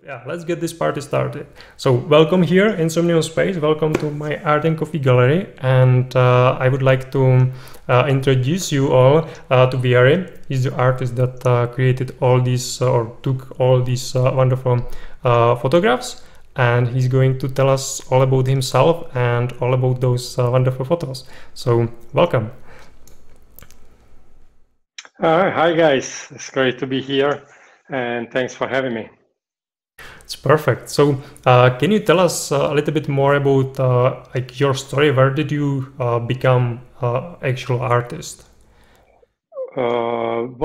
Yeah, let's get this party started. So welcome here in Somnium Space. Welcome to my art and coffee gallery. And I would like to introduce you all to Vieri. He's the artist that created all these or took all these wonderful photographs. And he's going to tell us all about himself and all about those wonderful photos. So welcome. Hi guys, it's great to be here and thanks for having me. It's perfect. So, can you tell us a little bit more about like your story? Where did you become actual artist? I've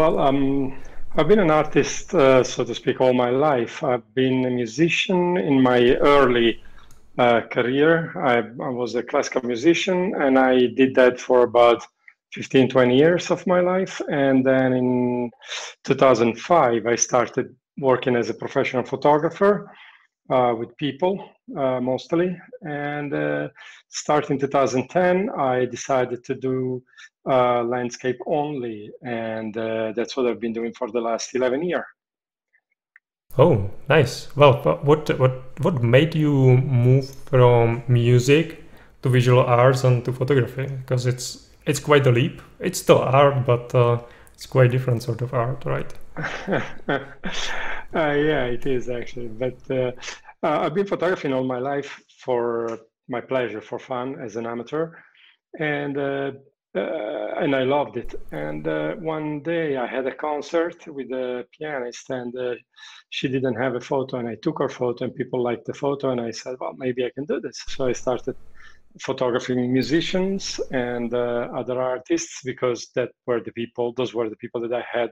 been an artist, so to speak, all my life. I've been a musician in my early career. I was a classical musician and I did that for about 15, 20 years of my life. And then in 2005, I started working as a professional photographer with people mostly. And starting 2010, I decided to do landscape only. And that's what I've been doing for the last 11 years. Oh, nice. Well, what made you move from music to visual arts and to photography? Because it's quite a leap. It's still art, but it's quite different sort of art, right? Yeah, it is actually. But I've been photographing all my life for my pleasure, for fun as an amateur, and I loved it. And one day I had a concert with a pianist, and she didn't have a photo, and I took her photo, and people liked the photo, and I said, well, maybe I can do this. So I started photographing musicians and other artists because those were the people that I had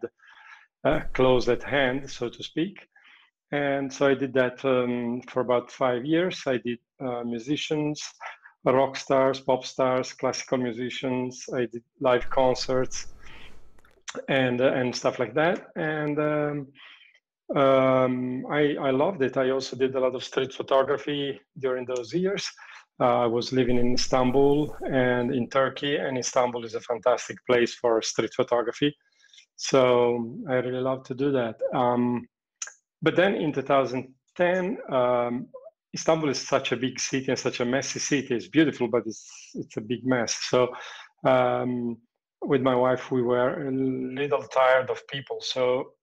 close at hand, so to speak. And so I did that for about 5 years. I did musicians, rock stars, pop stars, classical musicians. I did live concerts and stuff like that. And I loved it. I also did a lot of street photography during those years. I was living in Istanbul and in Turkey, and Istanbul is a fantastic place for street photography. So I really love to do that. But then in 2010, Istanbul is such a big city and such a messy city. It's beautiful, but it's a big mess. So with my wife, we were a little tired of people. So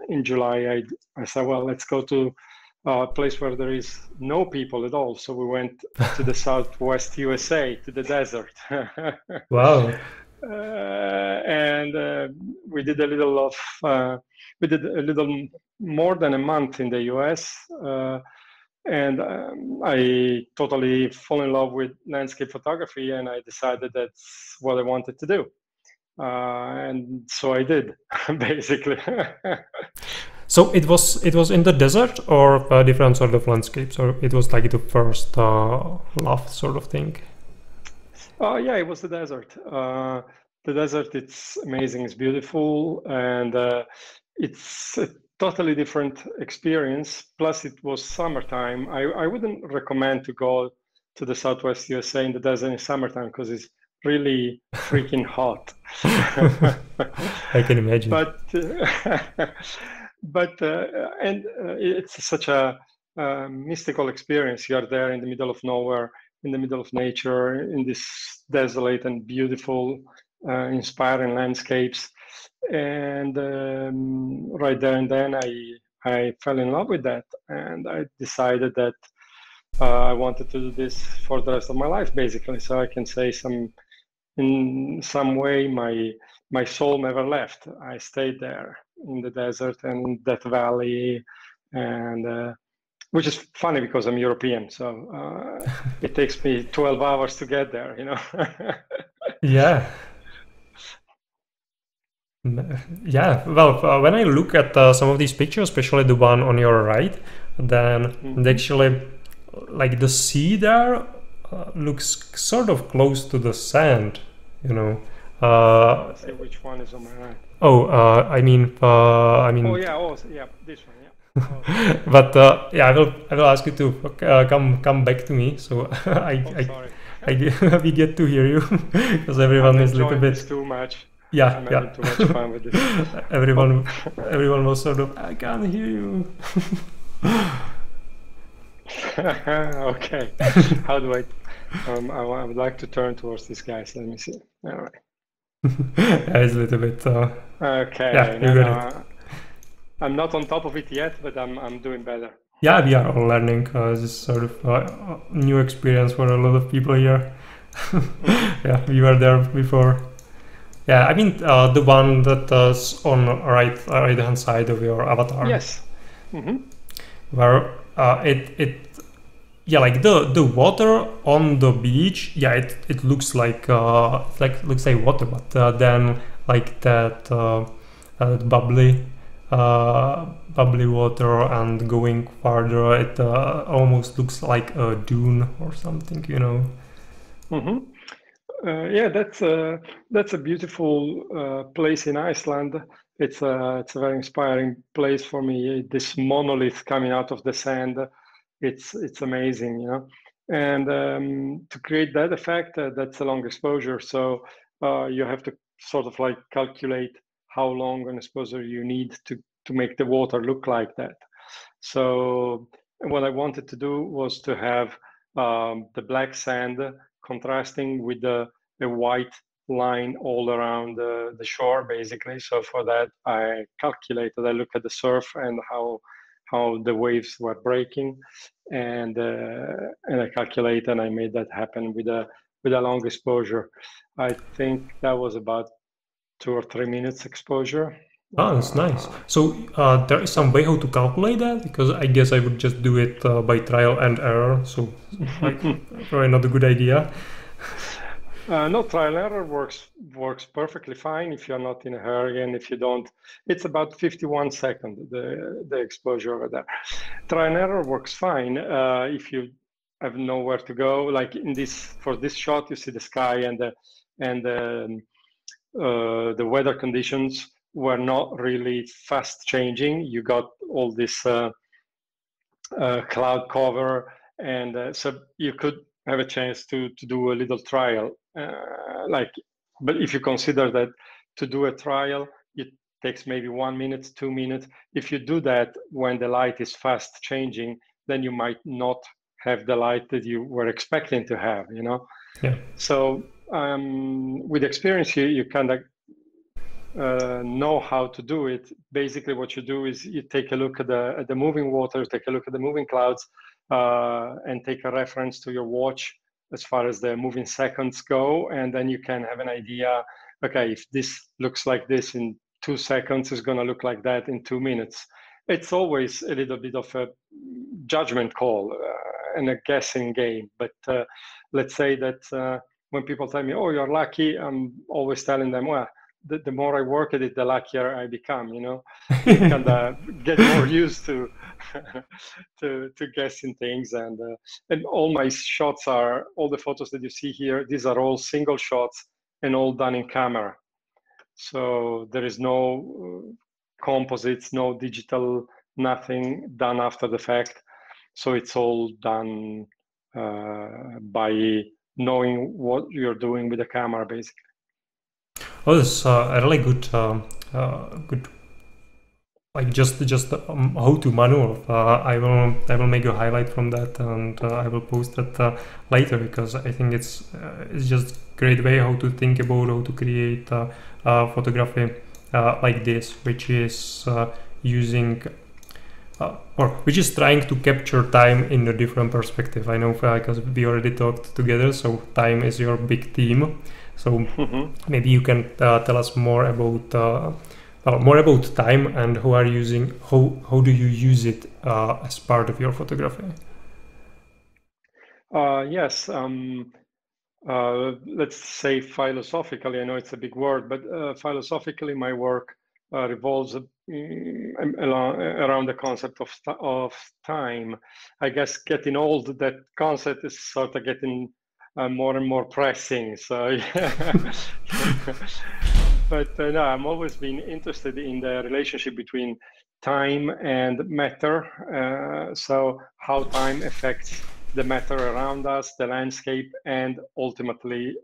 in July, I said, well, let's go to a place where there is no people at all. So we went to the Southwest USA, to the desert. Wow. We did a little more than a month in the US, and I totally fell in love with landscape photography, and I decided that's what I wanted to do, and so I did, basically. So it was in the desert or a different sort of landscapes, or it was like the first love sort of thing? Yeah, it was the desert. The desert, it's amazing, it's beautiful, and it's a totally different experience. Plus, it was summertime. I wouldn't recommend to go to the Southwest USA in the desert in summertime because it's really freaking hot. I can imagine. And it's such a mystical experience. You are there in the middle of nowhere, in the middle of nature, in this desolate and beautiful, inspiring landscapes. And right there and then I fell in love with that. And I decided that I wanted to do this for the rest of my life, basically. So I can say in some way, my soul never left. I stayed there in the desert and in that valley, and which is funny because I'm European, so it takes me 12 hours to get there, you know. Yeah. Yeah, well, when I look at some of these pictures, especially the one on your right, then actually, like the sea there looks sort of close to the sand, you know. Let's see which one is on my right. Oh, I mean. Oh yeah, this one, yeah. Oh. But yeah, I will ask you to come back to me, so we get to hear you because everyone is a little bit too much. Yeah, I'm having too much fun with this. everyone was sort of, I can't hear you. Okay. How do I would like to turn towards these guys. Let me see. All right. Yeah, it's a little bit. Okay. Yeah, you No, got it. no. I'm not on top of it yet, but I'm doing better. Yeah, we are all learning. This is sort of new experience for a lot of people here. Yeah, we were there before. Yeah, I mean the one that is on right hand side of your avatar, Yes. Mm-hmm. where it yeah, like the water on the beach. Yeah, it looks looks like water, but then like that bubbly water, and going farther, it almost looks like a dune or something, you know. Mm-hmm. Yeah, that's a beautiful place in Iceland. It's a very inspiring place for me. This monolith coming out of the sand, it's amazing, you know. And to create that effect, that's a long exposure. So you have to sort of like calculate how long an exposure you need to make the water look like that. So what I wanted to do was to have the black sand contrasting with the white line all around the shore, basically. So for that, I calculated. I looked at the surf and how the waves were breaking, and I calculated and I made that happen with a long exposure. I think that was about 2 or 3 minutes exposure. Oh, that's nice. Uh, So there is some way how to calculate that, because I guess I would just do it by trial and error. So like probably not a good idea. No, trial and error works perfectly fine if you're not in a hurry and if you don't. It's about 51 seconds the exposure over there. Trial and error works fine if you have nowhere to go. Like in this for this shot, you see the sky and the weather conditions were not really fast changing. You got all this cloud cover, and so you could have a chance to do a little trial. Like, but if you consider that to do a trial, it takes maybe 1 minute, 2 minutes. If you do that when the light is fast changing, then you might not have the light that you were expecting to have, you know? Yeah. So with experience, you kind of know how to do it. Basically, what you do is you take a look at the moving water, take a look at the moving clouds, and take a reference to your watch as far as the moving seconds go, and then you can have an idea. Okay, if this looks like this in 2 seconds, it's going to look like that in 2 minutes. It's always a little bit of a judgment call and a guessing game. But let's say that when people tell me, "Oh, you're lucky," I'm always telling them, "Well, the more I work at it, the luckier I become. You know, you kind of get more used to to guessing things, and all my shots are all the photos that you see here. These are all single shots and all done in camera. So there is no composites, no digital, nothing done after the fact. So it's all done by knowing what you're doing with the camera, basically. Oh, this is a really good like just how to manual. I will make a highlight from that, and I will post that later, because I think it's just great way how to think about how to create photography like this, which is using or which is trying to capture time in a different perspective. I know because we already talked together, so time is your big theme. So maybe you can tell us more about time, and how do you use it as part of your photography? Yes. Let's say philosophically, I know it's a big word, but philosophically, my work revolves around the concept of time. I guess getting old, that concept is sort of getting more and more pressing. So, yeah. But no, I'm always been interested in the relationship between time and matter. So, how time affects the matter around us, the landscape, and ultimately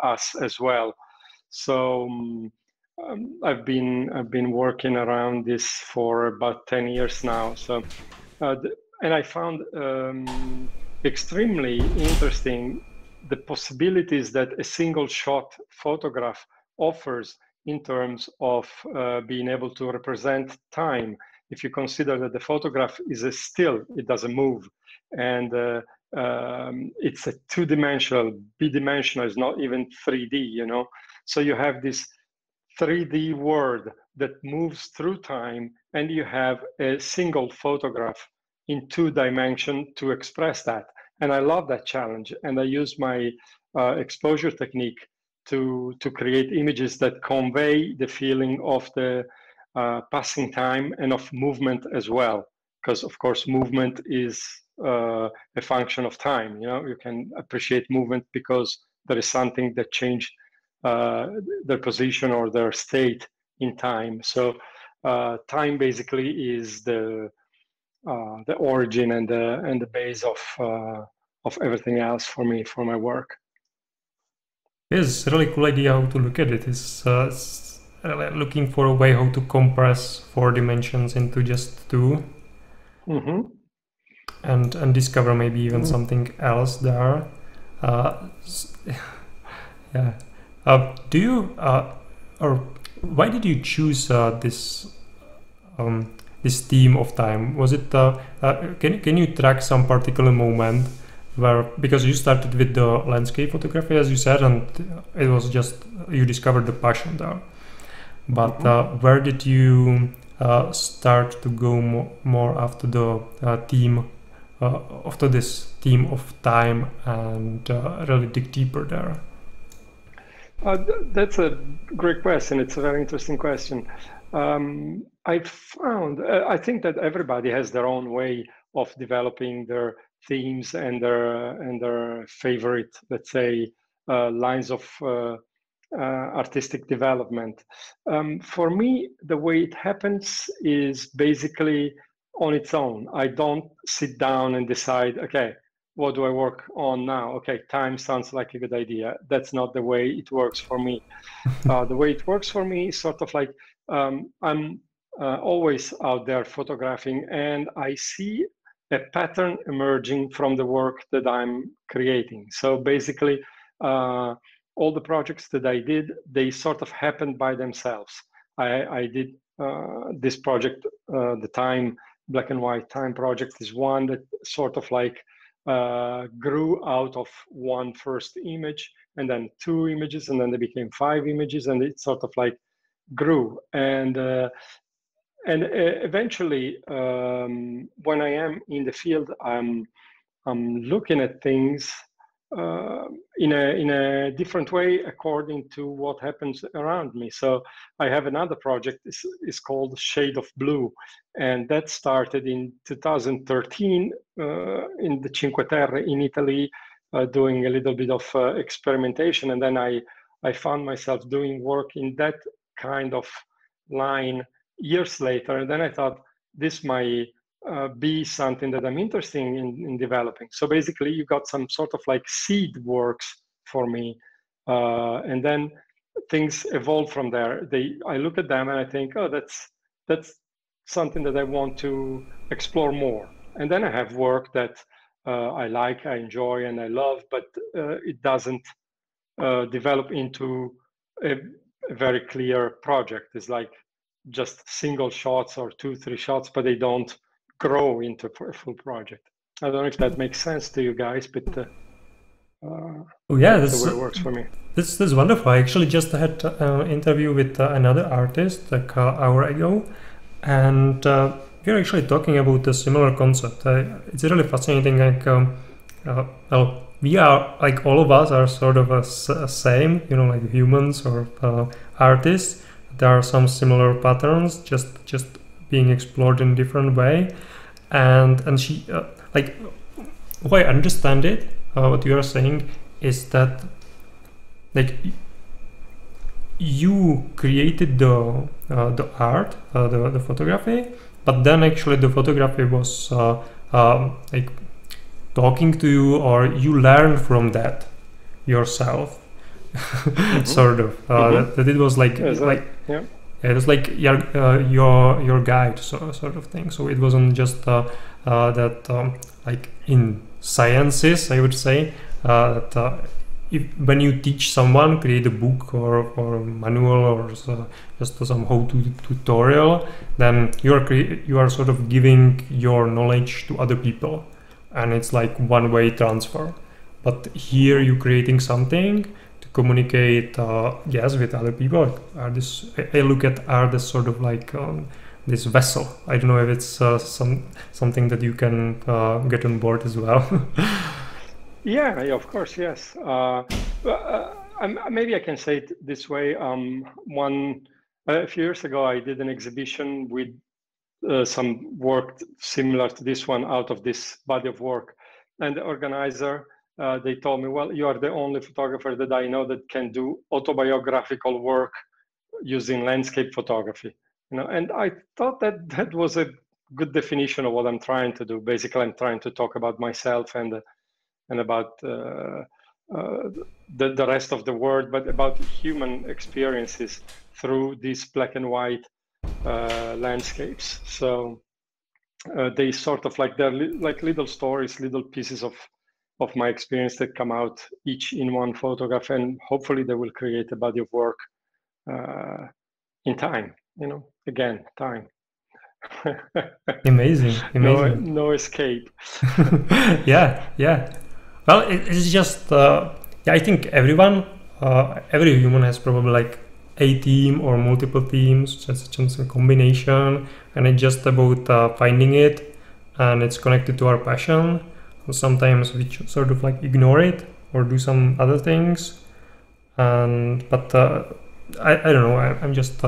us as well. So I've been working around this for about 10 years now. So and I found extremely interesting the possibilities that a single shot photograph offers in terms of being able to represent time. If you consider that the photograph is a still, it doesn't move, and it's a two-dimensional, bidimensional, it's not even 3D, you know. So you have this 3D world that moves through time, and you have a single photograph in 2 dimensions to express that. And I love that challenge. And I use my exposure technique to create images that convey the feeling of the passing time and of movement as well. Because of course, movement is a function of time. You know, you can appreciate movement because there is something that changed their position or their state in time. So time basically is the origin and the base of everything else for me, for my work. It's a really cool idea how to look at it. It's looking for a way how to compress 4 dimensions into just 2, and discover maybe even something else there. Yeah. Do you or why did you choose this theme of time? Was it can you track some particular moment where, because you started with the landscape photography as you said, and it was just you discovered the passion there, but where did you start to go more after the theme after this theme of time and really dig deeper there? That's a great question. It's a very interesting question. I found, I think that everybody has their own way of developing their themes and their favorite, let's say, lines of artistic development. For me, the way it happens is basically on its own. I don't sit down and decide, okay, what do I work on now? Okay, time sounds like a good idea. That's not the way it works for me. The way it works for me is sort of like I'm always out there photographing, and I see a pattern emerging from the work that I'm creating. So basically, all the projects that I did, they sort of happened by themselves. I did this project, the time, black and white time project is one that sort of like grew out of one first image, and then 2 images, and then they became 5 images, and it sort of like grew. And eventually, when I am in the field, I'm looking at things in a different way according to what happens around me. So I have another project is called Shade of Blue, and that started in 2013 in the Cinque Terre in Italy, doing a little bit of experimentation, and then I found myself doing work in that kind of line years later, and then I thought this might be something that I'm interested in developing. So basically, you got some sort of like seed works for me, and then things evolve from there. I look at them and I think, oh, that's something that I want to explore more. And then I have work that I like, I enjoy, and I love, but it doesn't develop into a very clear project. It's like just single shots or 2-3 shots, but they don't grow into a full project. I don't know if that makes sense to you guys, but yeah, that's the way it works for me. This is wonderful. I actually just had an interview with another artist like an hour ago, and we're actually talking about a similar concept. It's really fascinating. Like, well, we are, like, all of us are sort of a same, you know, like humans or artists. There are some similar patterns, just being explored in a different way. And she, like, how I understand it, what you are saying is that, like, you created the art, the photography, but then actually the photography was like talking to you, or you learn from that yourself. Sort of that it was like yeah. it was like your guide, sort of thing. So it wasn't just that like in sciences, I would say that if when you teach someone, create a book or manual or just some how-to tutorial, then you are sort of giving your knowledge to other people, and it's like one-way transfer. But here you're creating something to communicate, yes, with other people. I look at art as sort of like this vessel. I don't know if it's something that you can get on board as well. Yeah, of course, yes. Maybe I can say it this way. A few years ago, I did an exhibition with some work similar to this one out of this body of work. And the organizer, they told me, well, you are the only photographer that I know that can do autobiographical work using landscape photography. And I thought that was a good definition of what I'm trying to do. Basically, I'm trying to talk about myself and about the rest of the world, but about human experiences through these black and white landscapes. So they sort of like they're like little stories, little pieces of my experience that come out each in one photograph, and hopefully they will create a body of work in time. Again, time. Amazing. No escape. Yeah. Well, it's just yeah. I think every human has probably like a theme or multiple themes, just a combination, and it's just about finding it, and it's connected to our passion. Sometimes we sort of like ignore it or do some other things, but I don't know. I'm just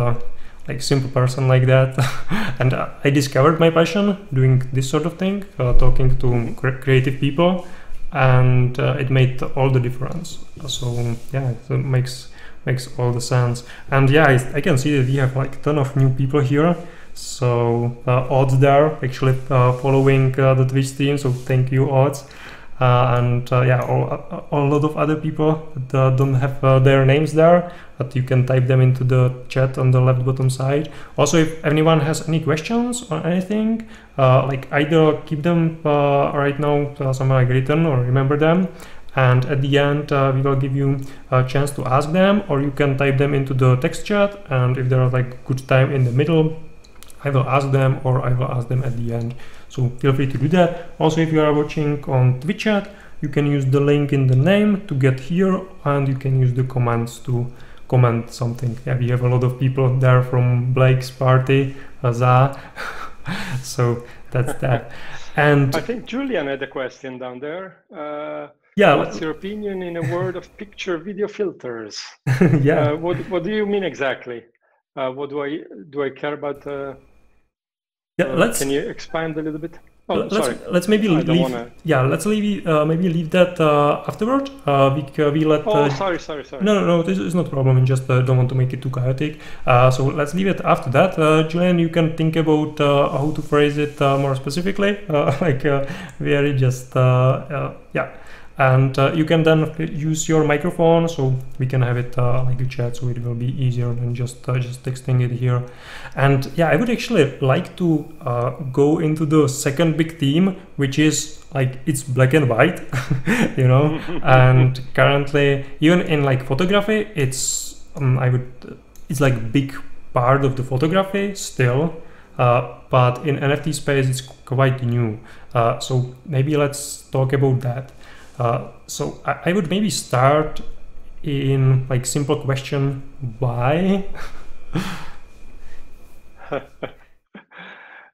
like simple person like that, and I discovered my passion doing this sort of thing, talking to creative people, and it made all the difference. So yeah, it makes all the sense. And yeah, I can see that we have like a ton of new people here. So Odds there actually following the Twitch stream. So thank you, Odds. And yeah, a lot of other people that don't have their names there, but you can type them into the chat on the left bottom side. Also, if anyone has any questions or anything, like either keep them right now somewhere like written or remember them, and at the end we will give you a chance to ask them, or you can type them into the text chat, and if there are like good time in the middle, I will ask them, or I will ask them at the end. So feel free to do that. Also, if you are watching on Twitch chat, you can use the link in the name to get here, and you can use the comments to comment something. Yeah, we have a lot of people there from Blake's party, Za. So that's that. And I think Julian had a question down there. Yeah. What's your opinion in a world of picture video filters? Yeah. What do you mean exactly? What do I care about? Yeah, can you expand a little bit? Oh, sorry. Let's maybe leave. Yeah, let's leave. Maybe leave that afterward. We let. Oh, sorry. No. This is not a problem. I just don't want to make it too chaotic. So let's leave it after that. Julian, you can think about how to phrase it more specifically. Like very just yeah. And you can then use your microphone, so we can have it like a chat, so it will be easier than just texting it here. And yeah, I would actually like to go into the second big theme, which is like it's black and white, you know. And currently, even in like photography, it's it's like big part of the photography still. But in NFT space, it's quite new. So maybe let's talk about that. So I would maybe start in like simple question, why?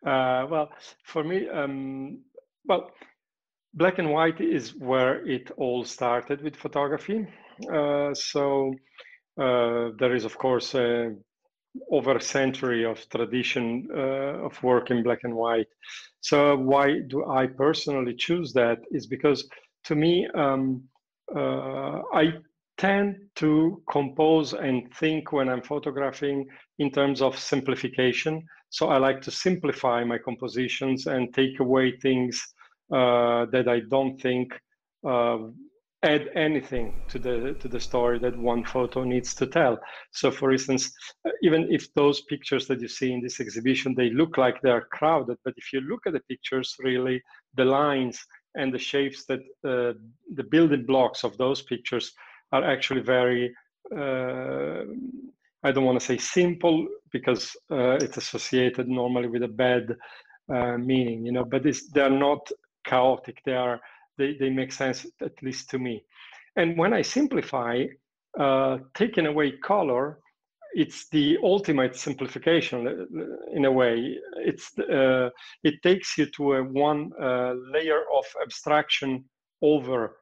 Well, for me, well, black and white is where it all started with photography. So there is, of course, over a century of tradition of work in black and white. So why do I personally choose that is because to me, I tend to compose and think when I'm photographing in terms of simplification. So I like to simplify my compositions and take away things that I don't think add anything to the story that one photo needs to tell. So for instance, even if those pictures that you see in this exhibition, they look like they're crowded, but if you look at the pictures, really the lines and the shapes that the building blocks of those pictures are actually very I don't want to say simple, because it's associated normally with a bad meaning, you know, but they're not chaotic. They make sense, at least to me. And when I simplify, taking away color, it's the ultimate simplification in a way. It takes you to one layer of abstraction over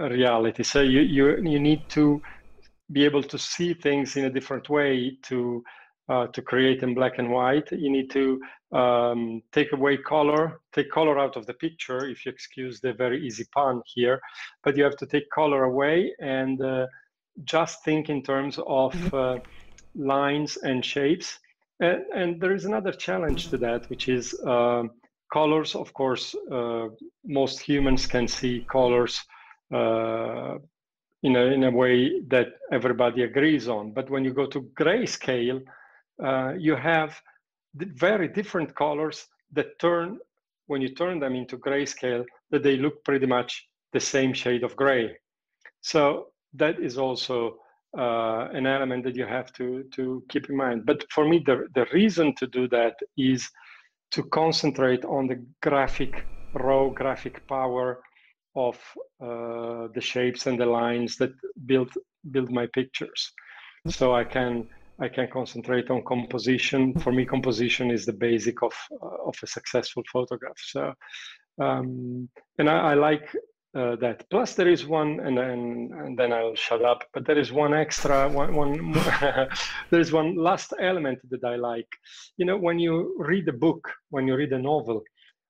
reality. So you need to be able to see things in a different way to create in black and white. You need to take color out of the picture, if you excuse the very easy pun here, but you have to take color away and just think in terms of lines and shapes. And there is another challenge to that, which is colors. Of course, most humans can see colors in a way that everybody agrees on. But when you go to grayscale, you have very different colors that when you turn them into grayscale, that they look pretty much the same shade of gray. So that is also an element that you have to keep in mind. But for me, the reason to do that is to concentrate on the raw graphic power of the shapes and the lines that build my pictures. So I can concentrate on composition. For me, composition is the basic of a successful photograph. So and I like that. Plus, there is one, and then I'll shut up. But there is one extra one. There is one last element that I like. You know, when you read a book, when you read a novel,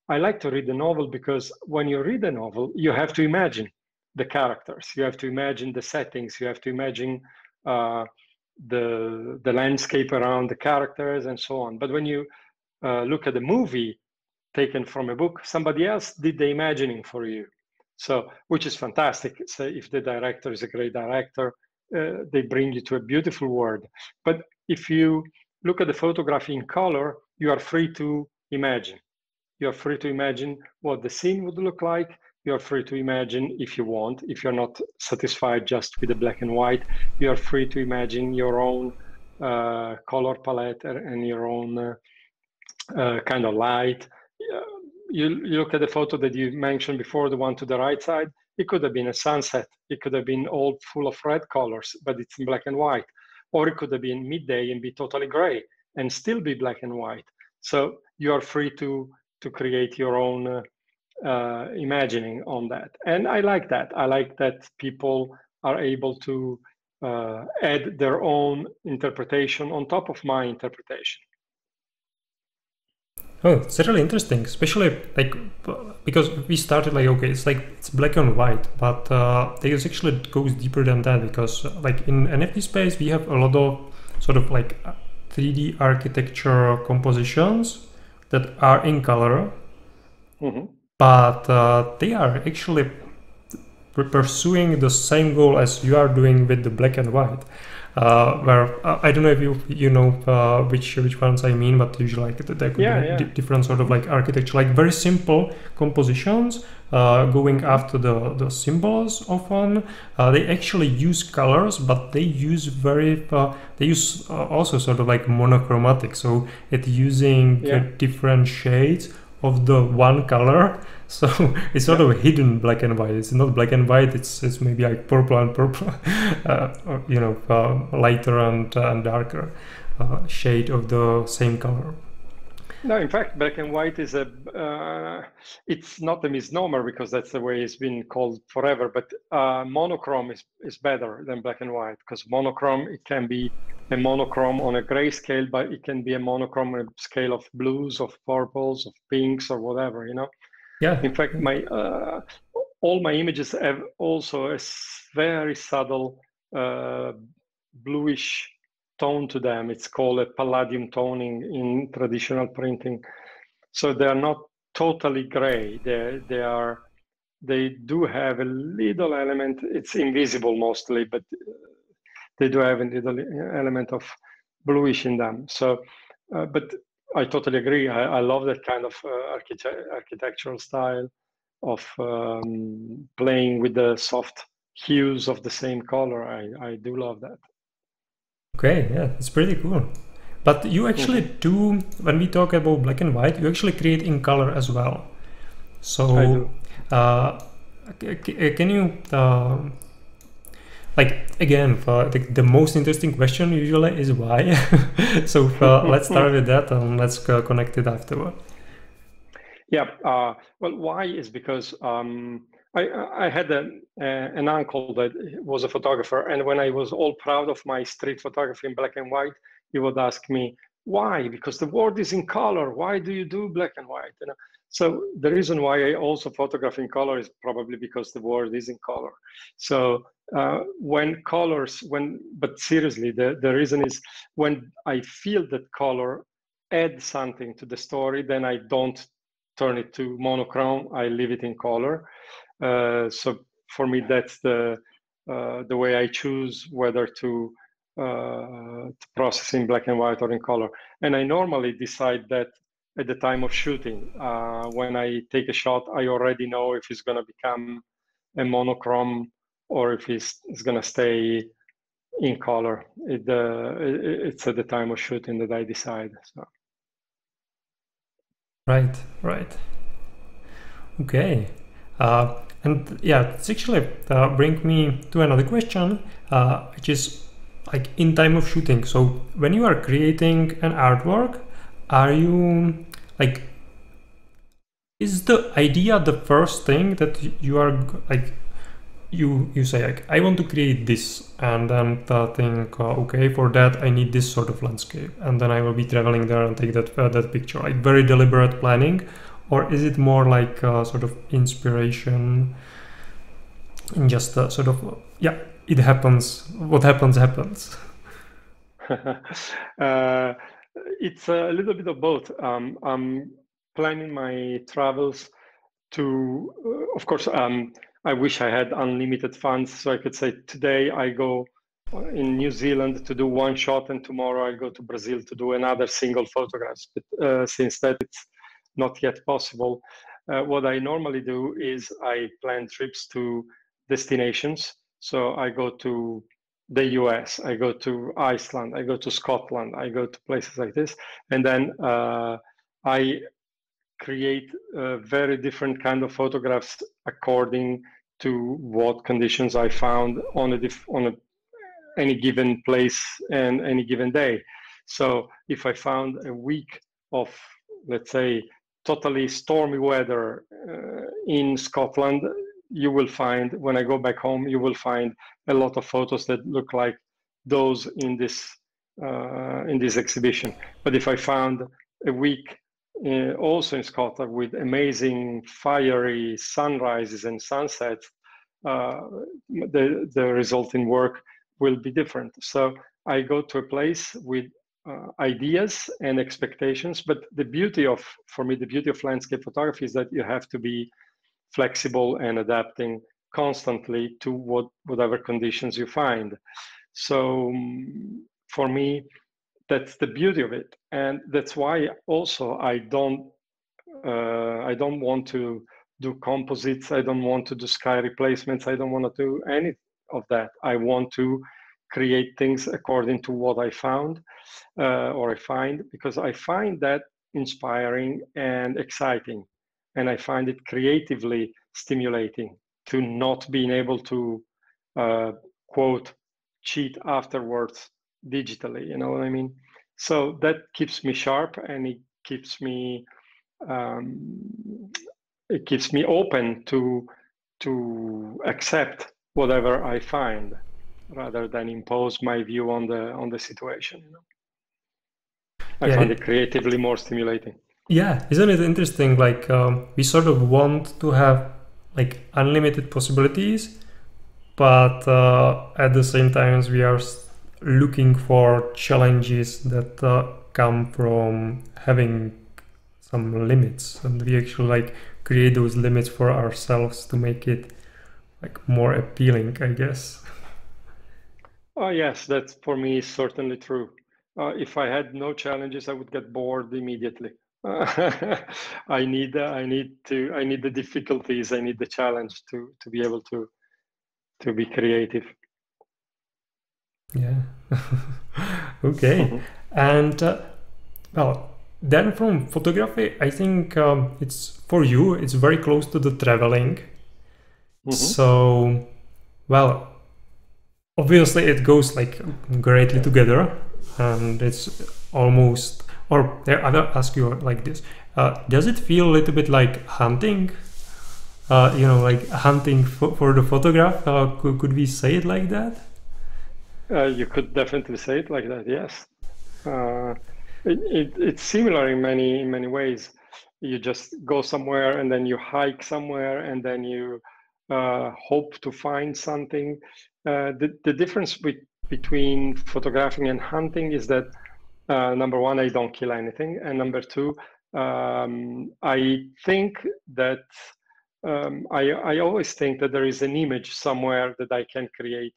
I like to read the novel because when you read a novel, you have to imagine the characters, you have to imagine the settings, you have to imagine the landscape around the characters and so on. But when you look at a movie taken from a book, somebody else did the imagining for you. So, which is fantastic. So if the director is a great director, they bring you to a beautiful world. But if you look at the photograph in color, you are free to imagine. You're free to imagine what the scene would look like. You're free to imagine if you want. If you're not satisfied just with the black and white, you're free to imagine your own color palette and your own kind of light. You look at the photo that you mentioned before, the one to the right side. It could have been a sunset. It could have been all full of red colors, but it's in black and white. Or it could have been midday and be totally gray and still be black and white. So you are free to create your own imagining on that. And I like that. I like that people are able to add their own interpretation on top of my interpretation. Oh, it's really interesting, especially like because we started like, okay, it's black and white, but it actually goes deeper than that, because like in NFT space we have a lot of sort of like 3D architecture compositions that are in color, but they are actually pursuing the same goal as you are doing with the black and white. Where I don't know if you know which ones I mean, but usually like there could be different sort of like architecture, like very simple compositions going after the symbols often. They actually use colors, but they use also sort of like monochromatic, so it's using different shades of the one color. So it's sort of hidden black and white. It's not black and white. It's maybe like purple and purple, lighter and darker shade of the same color. No, in fact, black and white is it's not a misnomer, because that's the way it's been called forever. But monochrome is better than black and white, because monochrome, it can be a monochrome on a gray scale, but it can be a monochrome on a scale of blues, of purples, of pinks, or whatever, you know. Yeah. In fact, all my images have also a very subtle bluish tone to them. It's called a palladium toning in traditional printing. So they are not totally gray. They are they do have a little element, it's invisible mostly, but they do have a little element of bluish in them. So, but I totally agree. I love that kind of architectural style of playing with the soft hues of the same color. I do love that. Okay, yeah, it's pretty cool. But you actually do, when we talk about black and white, you actually create in color as well. So, I do. Can you, like, again, the most interesting question usually is why. So let's start with that and let's connect it afterward. Yeah, well, why is because I had an uncle that was a photographer, and when I was all proud of my street photography in black and white, he would ask me, why? Because the world is in color. Why do you do black and white? You know? So the reason why I also photograph in color is probably because the world is in color. So but seriously, the reason is when I feel that color adds something to the story, then I don't turn it to monochrome. I leave it in color. So for me, that's the way I choose whether to process in black and white or in color. And I normally decide that at the time of shooting. When I take a shot, I already know if it's going to become a monochrome or if it's going to stay in color. It's at the time of shooting that I decide. So. Right, right. Okay. And yeah, it's actually bring me to another question, which is like in time of shooting. So when you are creating an artwork, are you like, is the idea the first thing that you are like, you say like, I want to create this, and then think, okay, for that I need this sort of landscape, and then I will be traveling there and take that picture, like very deliberate planning? Or is it more like sort of inspiration and just sort of, yeah, it happens, what happens happens? It's a little bit of both. I'm planning my travels to, of course, I wish I had unlimited funds so I could say today I go in New Zealand to do one shot and tomorrow I go to Brazil to do another single photograph. But since that it's not yet possible, what I normally do is I plan trips to destinations. So I go to the US, I go to Iceland, I go to Scotland, I go to places like this, and then I create very different kind of photographs according to what conditions I found on any given place and any given day. So if I found a week of, let's say, totally stormy weather in Scotland, you will find, when I go back home, you will find a lot of photos that look like those in this exhibition. But if I found a week also in Scotland with amazing fiery sunrises and sunsets, the resulting work will be different. So I go to a place with ideas and expectations, but for me, the beauty of landscape photography is that you have to be flexible and adapting constantly to whatever conditions you find. So for me, that's the beauty of it, and that's why also I don't want to do composites. I don't want to do sky replacements. I don't want to do any of that. I want to create things according to what I found or I find, because I find that inspiring and exciting, and I find it creatively stimulating to not being able to quote cheat afterwards digitally. You know what I mean? So that keeps me sharp, and it keeps me open to accept whatever I find, rather than impose my view on the situation. You know? I find it creatively more stimulating. Yeah, isn't it interesting? Like we sort of want to have like unlimited possibilities, but at the same time we are looking for challenges that come from having some limits, and we actually like create those limits for ourselves to make it like more appealing, I guess. Oh yes, that for me is certainly true. If I had no challenges, I would get bored immediately. I need the difficulties. I need the challenge to be able to be creative. Yeah. Okay. And well, then from photography, I think it's for you, it's very close to the traveling. So, well, obviously it goes like greatly together, and it's almost, or I will ask you like this: does it feel a little bit like hunting? Like hunting for the photograph? Could we say it like that? You could definitely say it like that. Yes, it's similar in many ways. You just go somewhere and then you hike somewhere and then you hope to find something. The difference between photographing and hunting is that number one, I don't kill anything, and number two, I think that I always think that there is an image somewhere that I can create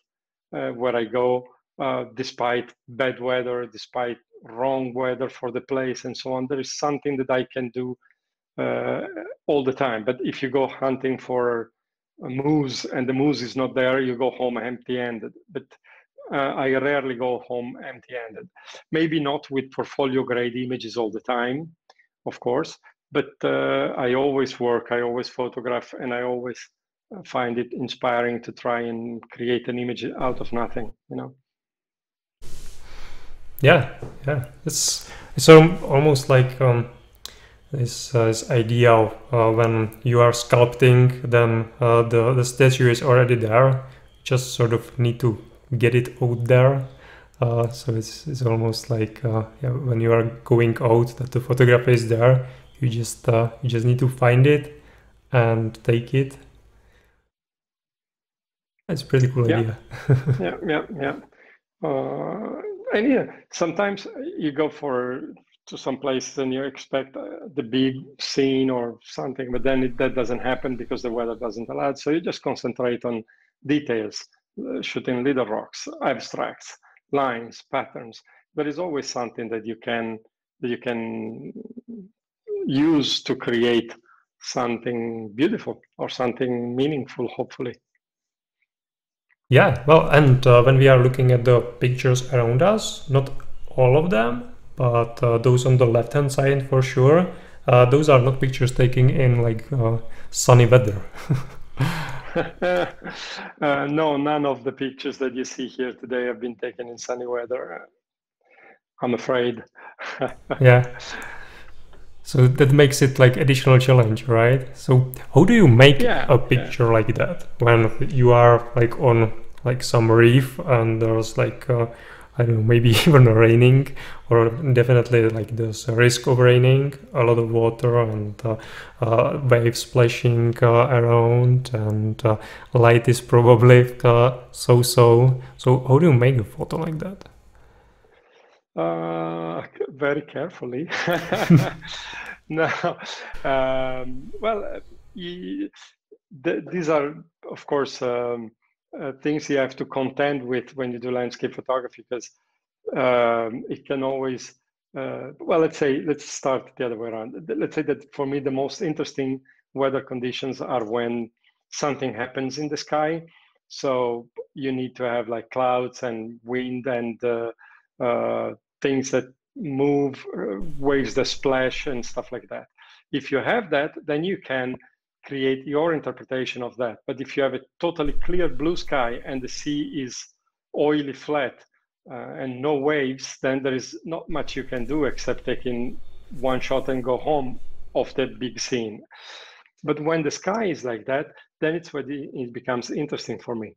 where I go, despite bad weather, despite wrong weather for the place, and so on. There is something that I can do uh, all the time. But if you go hunting for a moose and the moose is not there, you go home empty-handed. But I rarely go home empty-handed. Maybe not with portfolio grade images all the time, of course, but I always work, I always photograph, and I always find it inspiring to try and create an image out of nothing, you know. Yeah, it's almost like this idea of when you are sculpting, then the statue is already there. Just sort of need to get it out there. So it's almost like yeah, when you are going out, that the photograph is there. You just need to find it and take it. It's a pretty cool idea. Yeah. And yeah, sometimes you go to some place and you expect the big scene or something, but then that doesn't happen because the weather doesn't allow it. So you just concentrate on details, shooting little rocks, abstracts, lines, patterns. There is always something that you can use to create something beautiful or something meaningful, hopefully. Yeah, well, and when we are looking at the pictures around us, not all of them, but those on the left-hand side for sure, those are not pictures taken in like sunny weather. No, none of the pictures that you see here today have been taken in sunny weather, I'm afraid. Yeah. So that makes it like additional challenge, right? So how do you make a picture like that when you are like on like some reef and there's like I don't know, maybe even raining, or definitely like there's a risk of raining, a lot of water and waves splashing around, and light is probably so. So how do you make a photo like that? Very carefully. No, well, these are, of course, things you have to contend with when you do landscape photography, because it can always, well, let's start the other way around. Let's say that for me, the most interesting weather conditions are when something happens in the sky. So you need to have like clouds and wind and things that move, waves that splash and stuff like that. If you have that, then you can create your interpretation of that. But if you have a totally clear blue sky and the sea is oily flat and no waves, then there is not much you can do except taking one shot and go home of that big scene. But when the sky is like that, then it's when it becomes interesting for me.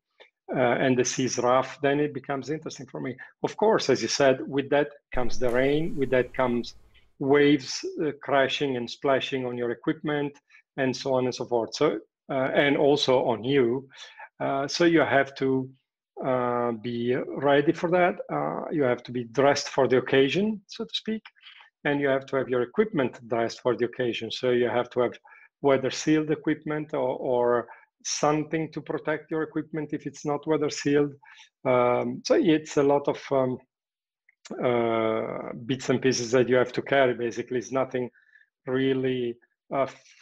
And the sea is rough, then it becomes interesting for me. Of course, as you said, with that comes the rain, with that comes waves crashing and splashing on your equipment, and so on and so forth. So, and also on you. So you have to be ready for that. You have to be dressed for the occasion, so to speak, and you have to have your equipment dressed for the occasion. So you have to have weather sealed equipment or something to protect your equipment if it's not weather sealed. So it's a lot of bits and pieces that you have to carry. Basically, it's nothing really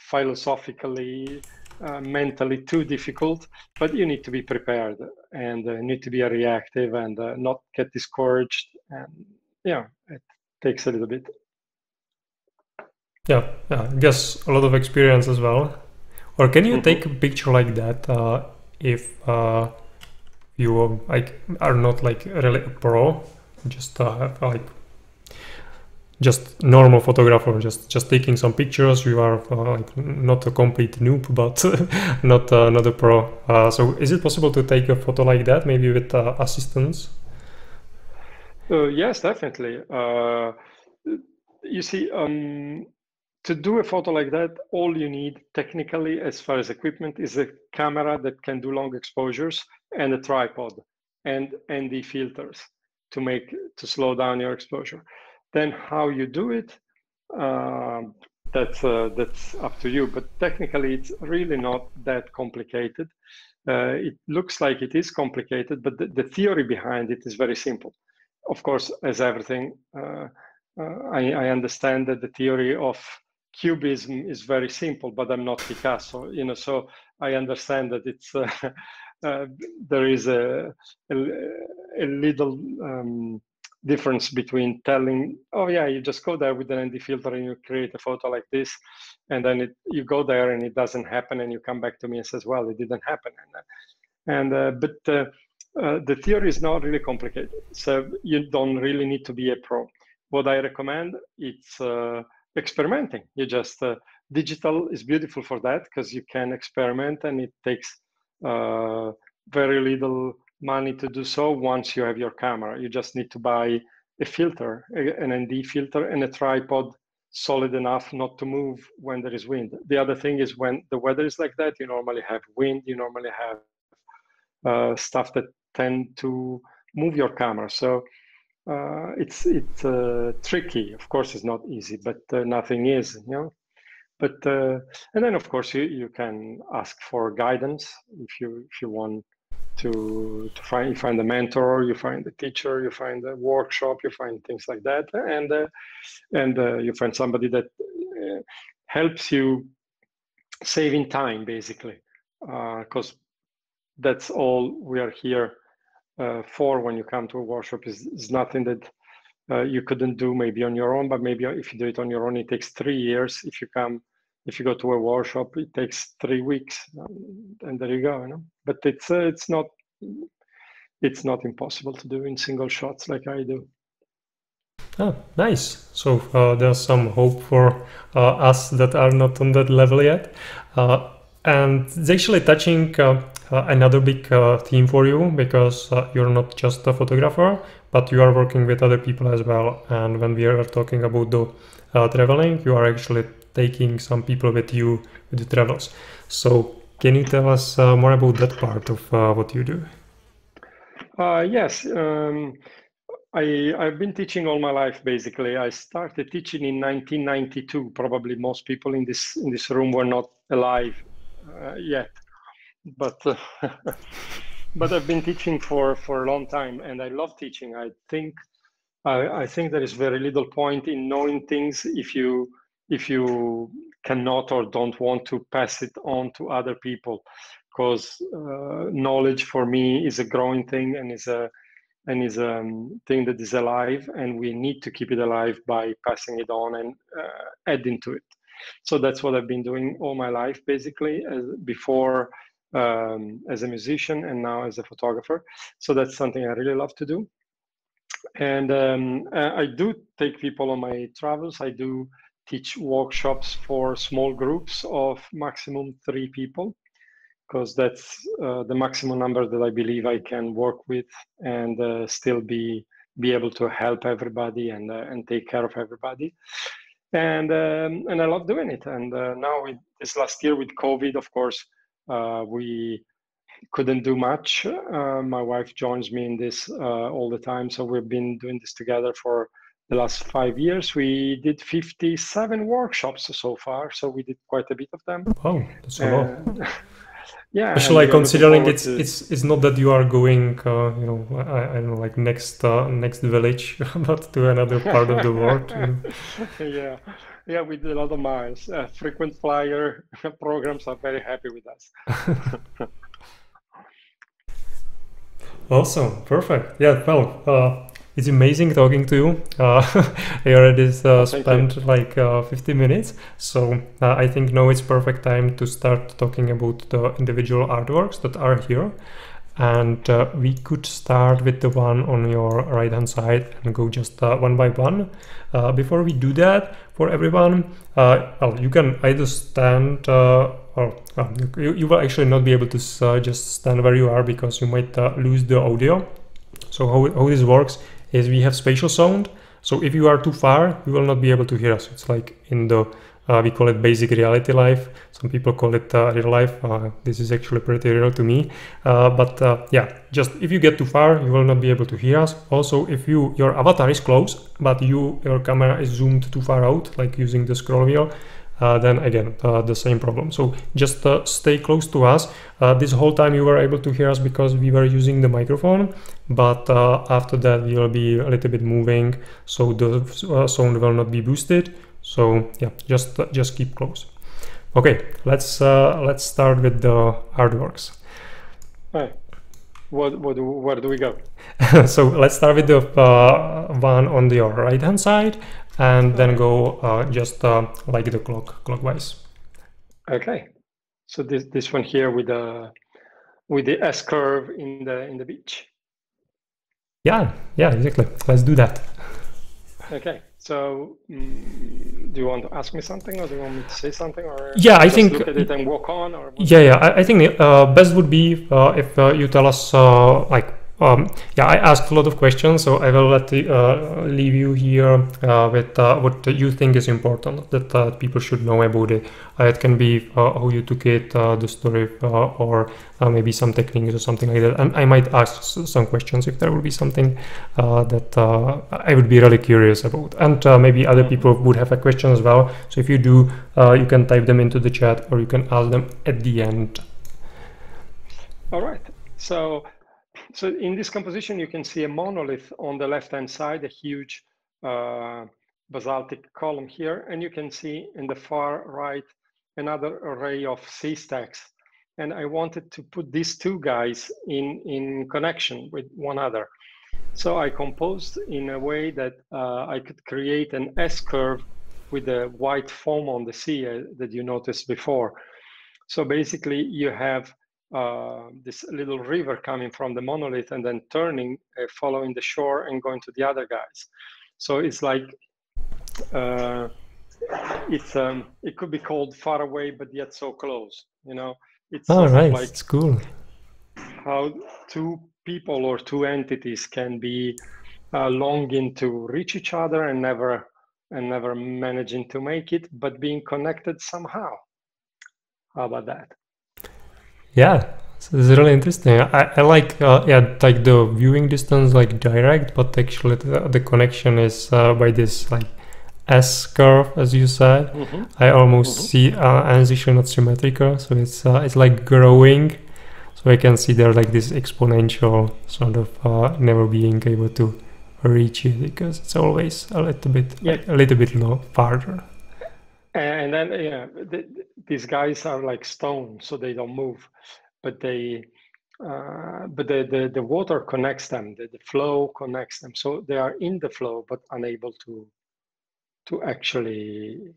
philosophically, mentally too difficult, but you need to be prepared and need to be reactive and not get discouraged. And yeah, it takes a little bit. Yeah, I guess a lot of experience as well. Or can you take a picture like that if you like are not like really a pro, just like just normal photographer, just taking some pictures. You are like not a complete noob, but not a pro. So is it possible to take a photo like that, maybe with assistance? Yes, definitely. You see, to do a photo like that, all you need technically, as far as equipment, is a camera that can do long exposures and a tripod and ND filters to slow down your exposure. Then how you do it, that's up to you. But technically, it's really not that complicated. It looks like it is complicated, but the theory behind it is very simple. Of course, as everything, I understand that the theory of cubism is very simple, but I'm not Picasso, so I understand that it's there is a little difference between telling, oh yeah, you just go there with an ND filter and you create a photo like this, and then you go there and it doesn't happen, and you come back to me and says, well, it didn't happen, but the theory is not really complicated, so you don't really need to be a pro. What I recommend, it's experimenting. You just digital is beautiful for that because you can experiment, and it takes very little money to do so. Once you have your camera, you just need to buy a filter, an ND filter, and a tripod solid enough not to move when there is wind. The other thing is when the weather is like that, you normally have wind, you normally have stuff that tend to move your camera. So it's tricky. Of course, it's not easy, but nothing is, But and then of course you can ask for guidance if you want to find a mentor, you find a teacher, you find a workshop, you find things like that, and you find somebody that helps you saving time, basically, because that's all we are here for. When you come to a workshop, is nothing that you couldn't do maybe on your own, but maybe if you do it on your own, it takes 3 years. If you go to a workshop, it takes 3 weeks, and there you go. But it's not impossible to do in single shots like I do. Oh, nice. So there's some hope for us that are not on that level yet. And it's actually touching another big theme for you, because you're not just a photographer, but you are working with other people as well. And when we are talking about the traveling, you are actually taking some people with you with the travels. So can you tell us more about that part of what you do? Yes. I've been teaching all my life, basically. I started teaching in 1992. Probably most people in this room were not alive yet, but but I've been teaching for a long time, and I love teaching. I think there is very little point in knowing things if you cannot or don't want to pass it on to other people, because knowledge for me is a growing thing and is a thing that is alive, and we need to keep it alive by passing it on and adding to it. So that's what I've been doing all my life, basically, before as a musician and now as a photographer. So that's something I really love to do. And I do take people on my travels. I do teach workshops for small groups of maximum 3 people, because that's the maximum number that I believe I can work with and still be able to help everybody and take care of everybody. And I love doing it. And now this last year with COVID, of course, we couldn't do much. My wife joins me in this all the time, so we've been doing this together for the last 5 years. We did 57 workshops so far, so we did quite a bit of them. Wow, that's a lot. Yeah, especially and we are looking considering forward to... it's not that you are going you know, I don't know, like next village but to another part of the world, you know. Yeah, we did a lot of miles. Frequent flyer programs are very happy with us. Awesome, perfect. Yeah, well, it's amazing talking to you. I already spent like 50 minutes, so I think now it's perfect time to start talking about the individual artworks that are here. And we could start with the one on your right hand side and go just one by one. Before we do that, for everyone, well, you can either stand or you will actually not be able to just stand where you are, because you might lose the audio. So how this works is we have spatial sound. So if you are too far, you will not be able to hear us. It's like in the we call it basic reality life. Some people call it real life. This is actually pretty real to me. But yeah, just if you get too far, you will not be able to hear us. Also, if your avatar is close, but your camera is zoomed too far out, like using the scroll wheel, then again, the same problem. So just stay close to us. This whole time you were able to hear us because we were using the microphone, but after that we will be a little bit moving, so the sound will not be boosted. So yeah, just keep close. Okay, let's start with the artworks. Right. Where do we go? So let's start with the one on your right hand side, and then go just like the clockwise. Okay, so this one here with the S curve in the beach. Yeah, exactly. Let's do that. Okay, so do you want to ask me something, or do you want me to say something, or yeah, I think look at it and walk on, or I think best would be if you tell us like yeah, I asked a lot of questions, so I will leave you here with what you think is important that people should know about it. It can be how you took it, the story, or maybe some techniques or something like that. And I might ask some questions if there will be something that I would be really curious about. And maybe other people would have a question as well. So if you do, you can type them into the chat, or you can ask them at the end. All right. So in this composition, you can see a monolith on the left-hand side, a huge basaltic column here, and you can see in the far right another array of sea stacks. And I wanted to put these two guys in connection with one another. So I composed in a way that I could create an S-curve with the white foam on the sea that you noticed before. So basically, you have this little river coming from the monolith and then turning, following the shore and going to the other guys. So it's like it could be called far away, but yet so close. You know, it's sort of like it's cool. How two people or two entities can be longing to reach each other and never managing to make it, but being connected somehow. How about that? Yeah, so it's really interesting. I like like the viewing distance, like direct, but actually the connection is by this like S curve, as you said. I almost see, and it's actually not symmetrical, so it's like growing. So I can see there like this exponential sort of never being able to reach it, because it's always a little bit farther. And then these guys are like stone, so they don't move, but the water connects them, the flow connects them, so they are in the flow but unable to actually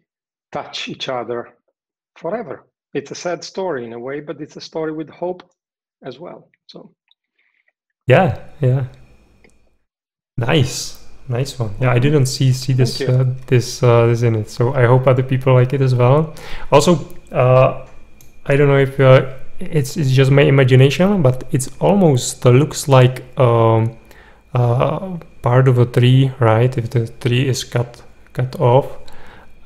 touch each other forever. It's a sad story in a way, but it's a story with hope as well. So yeah, nice one. Yeah, I didn't see this this in it, so I hope other people like it as well. Also, I don't know if it's just my imagination, but it's almost looks like part of a tree, right? If the tree is cut off,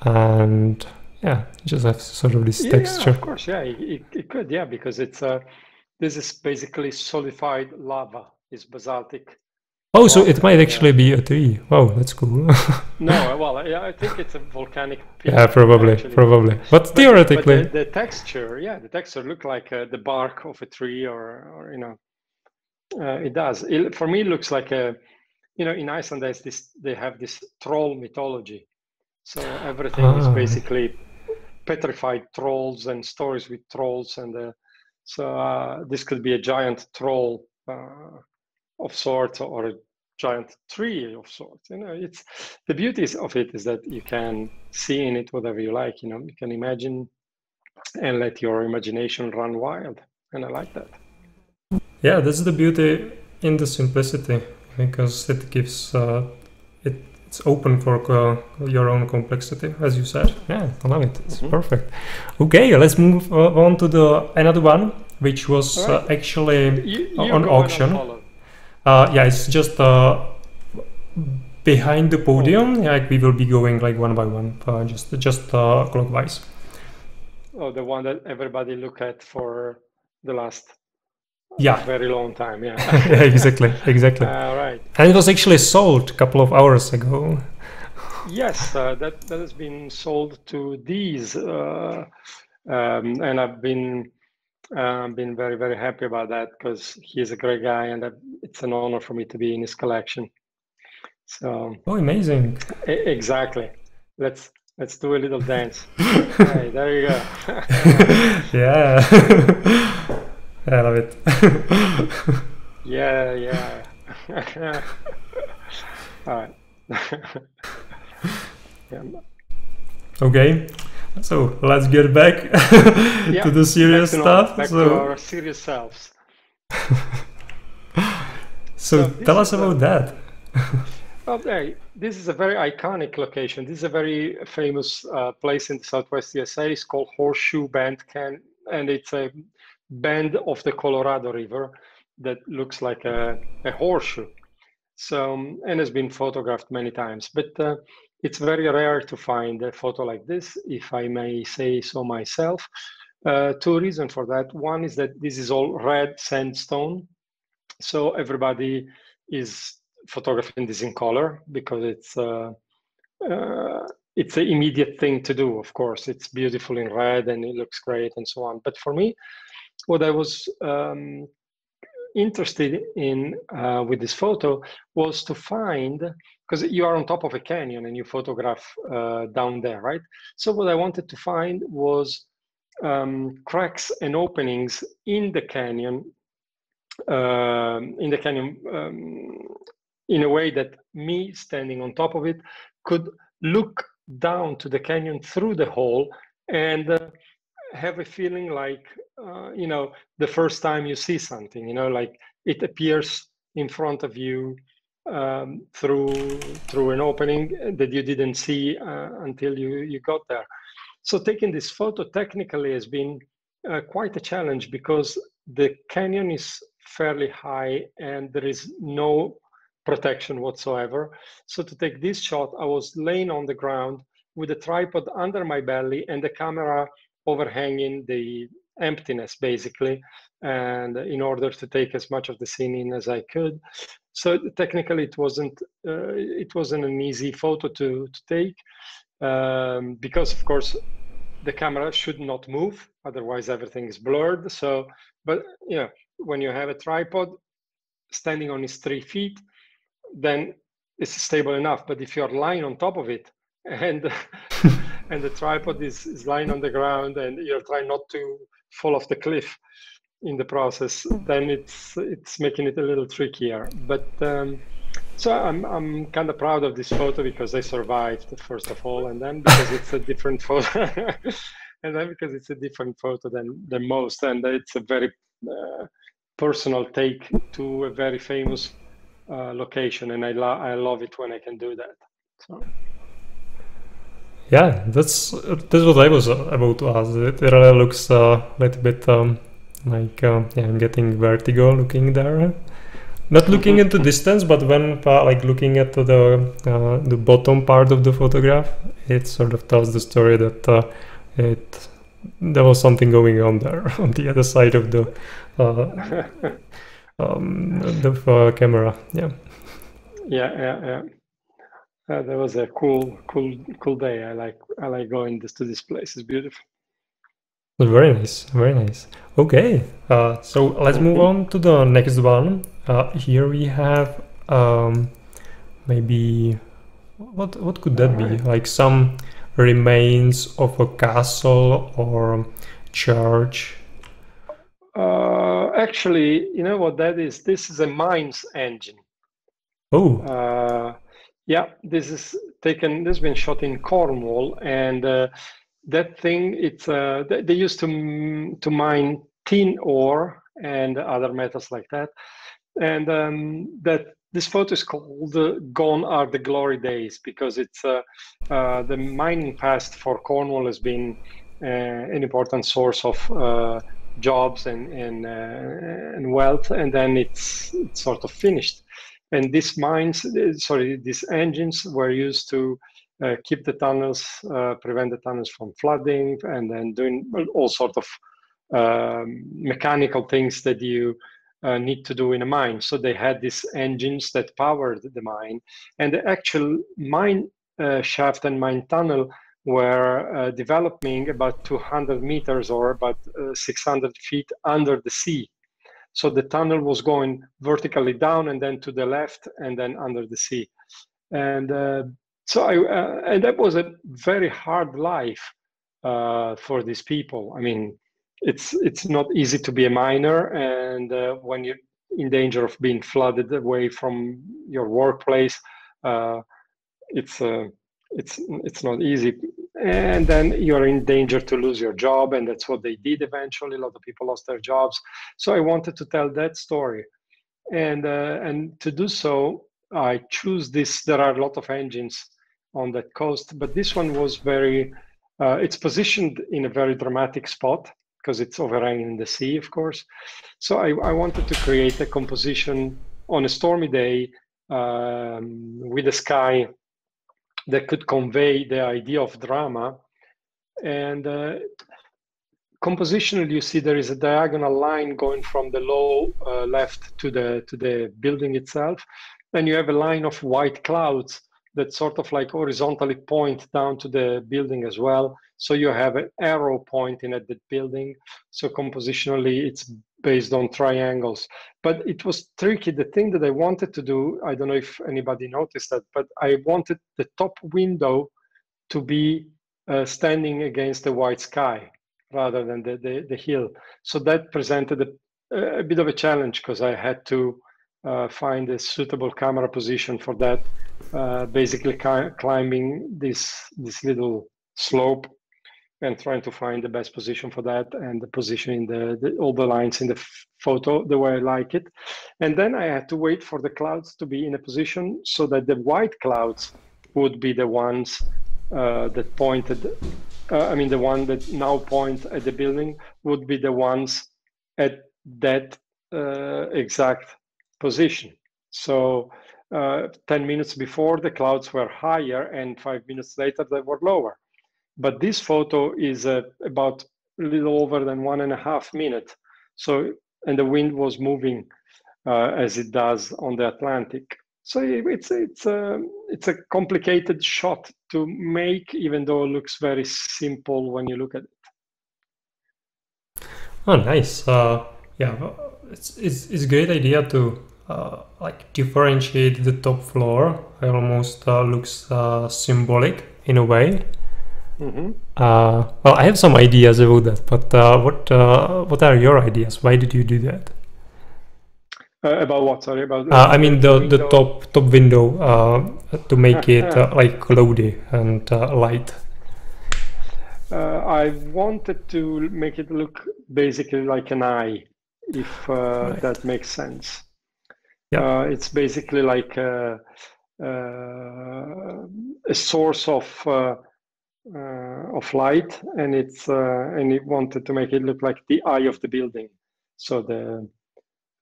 and yeah, just have sort of this texture. Yeah, of course, yeah, it could, yeah, because it's this is basically solidified lava, is basaltic Oh, so it might actually be a tree. Wow, that's cool. No, well, I think it's a volcanic peak. Yeah, probably. But theoretically, but the texture, yeah, the texture look like the bark of a tree, or you know, it does. For me, it looks like a, you know, in Iceland they have this troll mythology, so everything is basically petrified trolls and stories with trolls, and so this could be a giant troll of sorts, or a giant tree of sorts. You know, it's the beauty of it is that you can see in it whatever you like. You know, you can imagine and let your imagination run wild, and I like that. yeah, that's the beauty in the simplicity, because it gives it's open for your own complexity, as you said. Yeah, I love it. It's perfect. Okay, let's move on to the another one, which was actually you on auction. Yeah, it's just behind the podium. Like we will be going like one by one, just clockwise. Oh, the one that everybody look at for the last very long time. Yeah. Yeah, exactly. Right. And it was actually sold a couple of hours ago. Yes, that has been sold to these, and I've been very, very happy about that, because he's a great guy, and it's an honor for me to be in his collection. So. Oh, amazing! Exactly. Let's do a little dance. Hey, there you go. Yeah. I love it. Yeah. All right. Yeah. Okay, so let's get back to the serious stuff. Back to our serious selves. So tell us about that. Okay, this is a very iconic location. This is a very famous place in the Southwest USA. It's called Horseshoe Canyon, and it's a bend of the Colorado River that looks like a horseshoe. So, and has been photographed many times, but it's very rare to find a photo like this, if I may say so myself. Two reasons for that. One is that this is all red sandstone, so everybody is photographing this in color because it's an immediate thing to do. Of course, it's beautiful in red and it looks great and so on. But for me, what I was interested in with this photo was to find, because you are on top of a canyon and you photograph down there, right? So what I wanted to find was cracks and openings in the canyon, in a way that me standing on top of it could look down to the canyon through the hole and have a feeling like, you know, the first time you see something, you know, like it appears in front of you through an opening that you didn't see until you got there. So taking this photo technically has been quite a challenge, because the canyon is fairly high and there is no protection whatsoever. So to take this shot, I was laying on the ground with a tripod under my belly and the camera overhanging the emptiness, basically, and in order to take as much of the scene in as I could. So technically it wasn't an easy photo to take, because of course the camera should not move, otherwise everything is blurred. So, but you know, when you have a tripod standing on its 3 feet, then it's stable enough. But if you're lying on top of it and and the tripod is lying on the ground and you're trying not to fall off the cliff in the process, then it's making it a little trickier. But so I'm kind of proud of this photo because I survived, first of all, and then because it's a different photo, and then because it's a different photo than most, and it's a very personal take to a very famous location, and I love it when I can do that. So. Yeah, that's what I was about to ask. It really looks a little bit like yeah, I'm getting vertigo looking there. Not looking into distance, but when like looking at the bottom part of the photograph, it sort of tells the story that there was something going on there on the other side of the camera. Yeah. Yeah. That was a cool day. I like going to this place. It's beautiful. Very nice, very nice. Okay, so let's move on to the next one. Here we have maybe what could that be? Like some remains of a castle or church. Actually, you know what that is? This is a mines engine. Oh, Yeah, this is taken. This has been shot in Cornwall, and that thing. They used to mine tin ore and other metals like that, and that this photo is called "Gone Are the Glory Days" because it's the mining past for Cornwall has been an important source of jobs and wealth, and then it's sort of finished. And these mines, sorry, these engines were used to keep the tunnels, prevent the tunnels from flooding, and then doing all sorts of mechanical things that you need to do in a mine. So they had these engines that powered the mine, and the actual mine shaft and mine tunnel were developing about 200 meters or about 600 feet under the sea. So the tunnel was going vertically down and then to the left and then under the sea. And and that was a very hard life for these people. I mean, it's not easy to be a miner, and when you're in danger of being flooded away from your workplace, uh, it's uh, it's not easy. And then you're in danger to lose your job, and that's what they did eventually. A lot of people lost their jobs. So I wanted to tell that story, and to do so, I choose this. There are a lot of engines on that coast, but this one was very. It's positioned in a very dramatic spot because it's overhanging the sea, of course. So I wanted to create a composition on a stormy day with a sky that could convey the idea of drama. And compositionally, you see there is a diagonal line going from the low left to the building itself. Then you have a line of white clouds that sort of like horizontally point down to the building as well. So you have an arrow pointing at the building. So compositionally, it's based on triangles. But it was tricky. The thing that I wanted to do, I don't know if anybody noticed that, but I wanted the top window to be standing against the white sky rather than the hill. So that presented a bit of a challenge because I had to find a suitable camera position for that. Basically, climbing this little slope and trying to find the best position for that and the positioning all the lines in the photo the way I like it. And then I had to wait for the clouds to be in a position so that the white clouds would be the ones that pointed. I mean, the one that now point at the building would be the ones at that exact position. So 10 minutes before, the clouds were higher, and 5 minutes later, they were lower. But this photo is about a little over than 1.5 minutes. So, and the wind was moving as it does on the Atlantic. So it's a complicated shot to make, even though it looks very simple when you look at it. Oh, nice. Yeah, well, it's a great idea to like differentiate the top floor. It almost looks symbolic in a way. Well, I have some ideas about that, but what are your ideas? Why did you do that? About what? Sorry, about I mean the top window to make it like cloudy and light. I wanted to make it look basically like an eye, if Right. that makes sense. Yeah. It's basically like a source of light, and it wanted to make it look like the eye of the building. So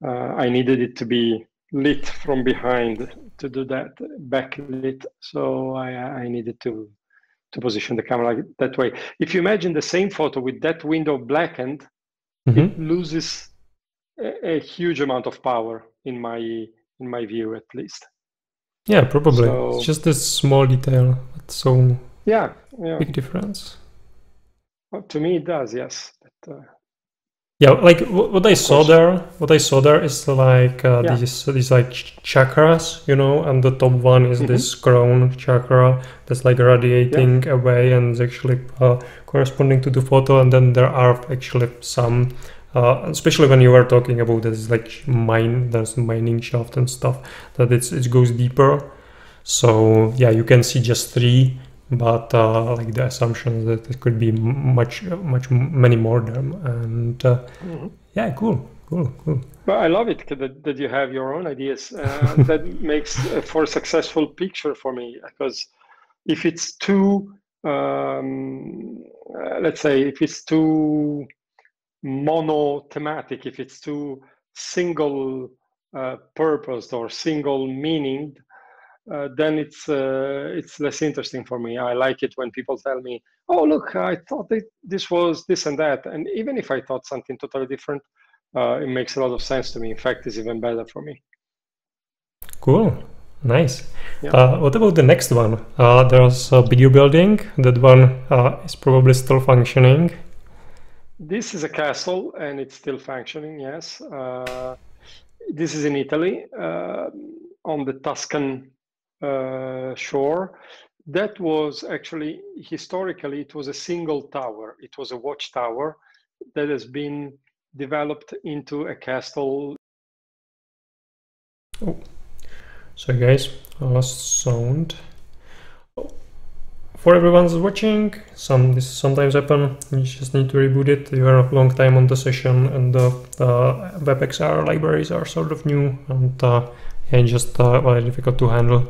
I needed it to be lit from behind to do that, backlit. So I needed to position the camera like that way. If you imagine the same photo with that window blackened, it loses a huge amount of power in my view, at least. Yeah, probably. So It's just this small detail. It's so yeah, big difference. well, to me it does, yes. But, yeah, like what I of saw course, there, what I saw there is like yeah. these like chakras, you know, and the top one is this crown chakra that's like radiating away and is actually corresponding to the photo. And then there are actually some, especially when you were talking about this like there's mining shaft and stuff, that it goes deeper. So yeah, you can see just three, but like the assumption that it could be many more of them. And yeah, cool. But I love it that you have your own ideas. That makes for a successful picture for me, because if it's too, let's say, if it's too monothematic, if it's too single purposed or single meaninged, then it's less interesting for me. I like it when people tell me, "Oh, look, I thought this was this and that," and even if I thought something totally different, it makes a lot of sense to me. In fact, it's even better for me. Cool. Nice. Yeah. What about the next one? There's a video building. That one is probably still functioning. This is a castle and it's still functioning, yes. This is in Italy, on the Tuscan shore. That was actually, historically, it was a single tower. It was a watchtower that has been developed into a castle. Oh, sorry guys, I lost sound. For everyone who's watching, this sometimes happen. You just need to reboot it. You are a long time on the session, and the WebXR libraries are sort of new, and just very difficult to handle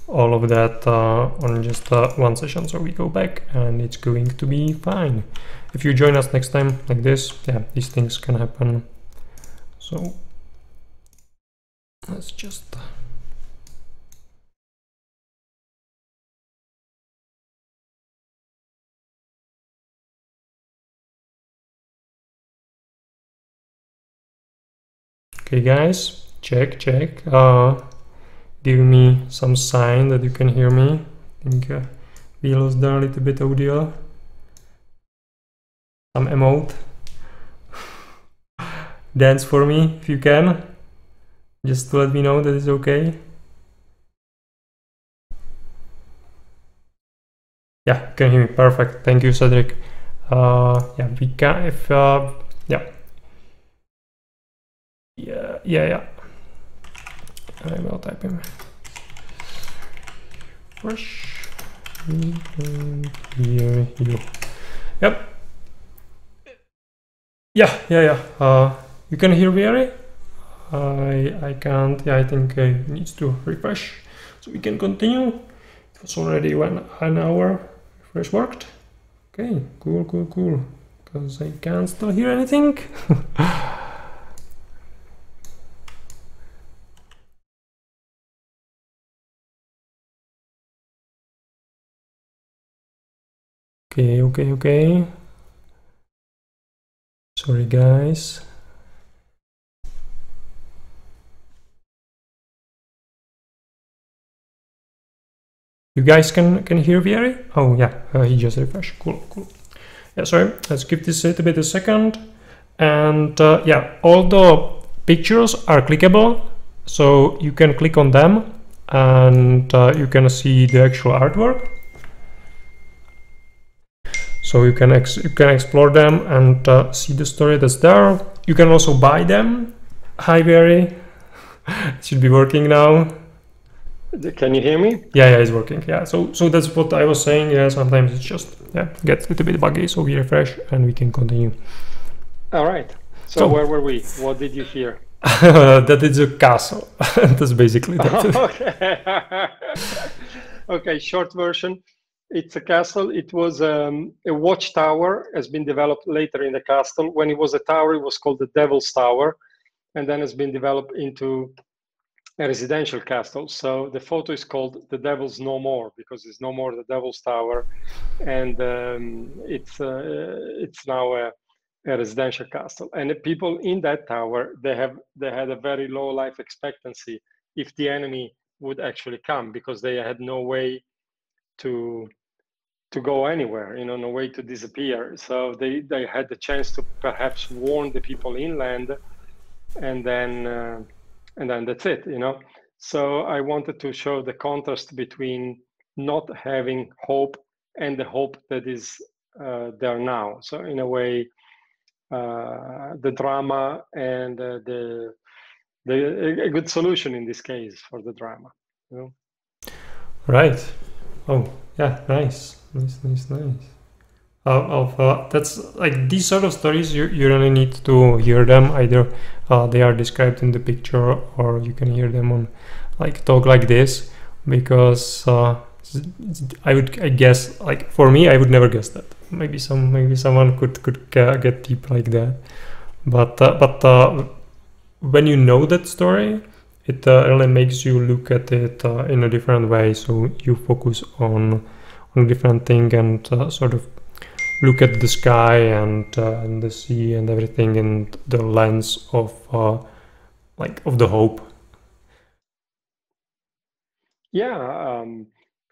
all of that on just one session. So we go back, and it's going to be fine. If you join us next time like this, yeah, these things can happen. So let's just. Okay, guys, check. Give me some sign that you can hear me. I think we lost there a little bit audio. Some emote. Dance for me if you can. Just to let me know that it's okay. Yeah, you can hear me. Perfect. Thank you, Cedric. Yeah, we can. If yeah. I will type him. Fresh. Hear you. Yep. Yeah. You can hear Vieri? I can't. Yeah, I think it needs to refresh, so we can continue. It was already an hour. Refresh worked. Okay, cool. Because I can't still hear anything. Okay. Sorry, guys. You guys can hear Vieri? Oh yeah, he just refreshed. Cool. Yeah, sorry. Let's give this a little bit a second. And yeah, all the pictures are clickable, so you can click on them and you can see the actual artwork. So you can explore them and see the story that's there. You can also buy them. Hi, Barry. It should be working now. Can you hear me? Yeah, it's working. Yeah, so that's what I was saying. Yeah, sometimes it's just gets a little bit buggy. So we refresh and we can continue. All right. So where were we? What did you hear? That it's a castle. That's basically that. Okay. Okay, short version. It's a castle. It was a watchtower, has been developed later in the castle. When it was a tower, it was called the Devil's Tower, and then has been developed into a residential castle. So the photo is called "The Devil's No More" because it's no more the Devil's Tower, and it's now a residential castle. And the people in that tower, they had a very low life expectancy if the enemy would actually come, because they had no way to go anywhere, no way to disappear. So they had the chance to perhaps warn the people inland, and then that's it, So I wanted to show the contrast between not having hope and the hope that is there now. So in a way, the drama and a good solution in this case for the drama. Right. Oh, yeah, nice. That's like these sort of stories, you really need to hear them. Either they are described in the picture, or you can hear them on like talk like this, because I guess, like for me, I would never guess that. Maybe someone could get deep like that, but when you know that story, it really makes you look at it in a different way. So you focus on a different thing, and sort of look at the sky and the sea and everything in the lens of of the hope. Yeah,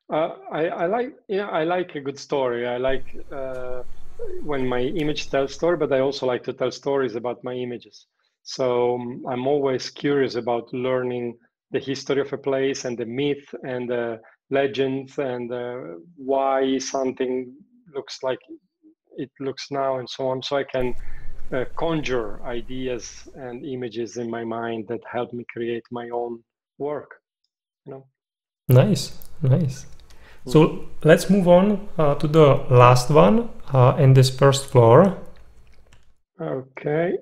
I like, I like a good story. I like when my image tells story, but I also like to tell stories about my images. So I'm always curious about learning the history of a place and the myth and the legends, and why something looks like it looks now, and so on. So I can conjure ideas and images in my mind that help me create my own work. Nice, nice. Mm-hmm. So let's move on to the last one in this first floor. Okay,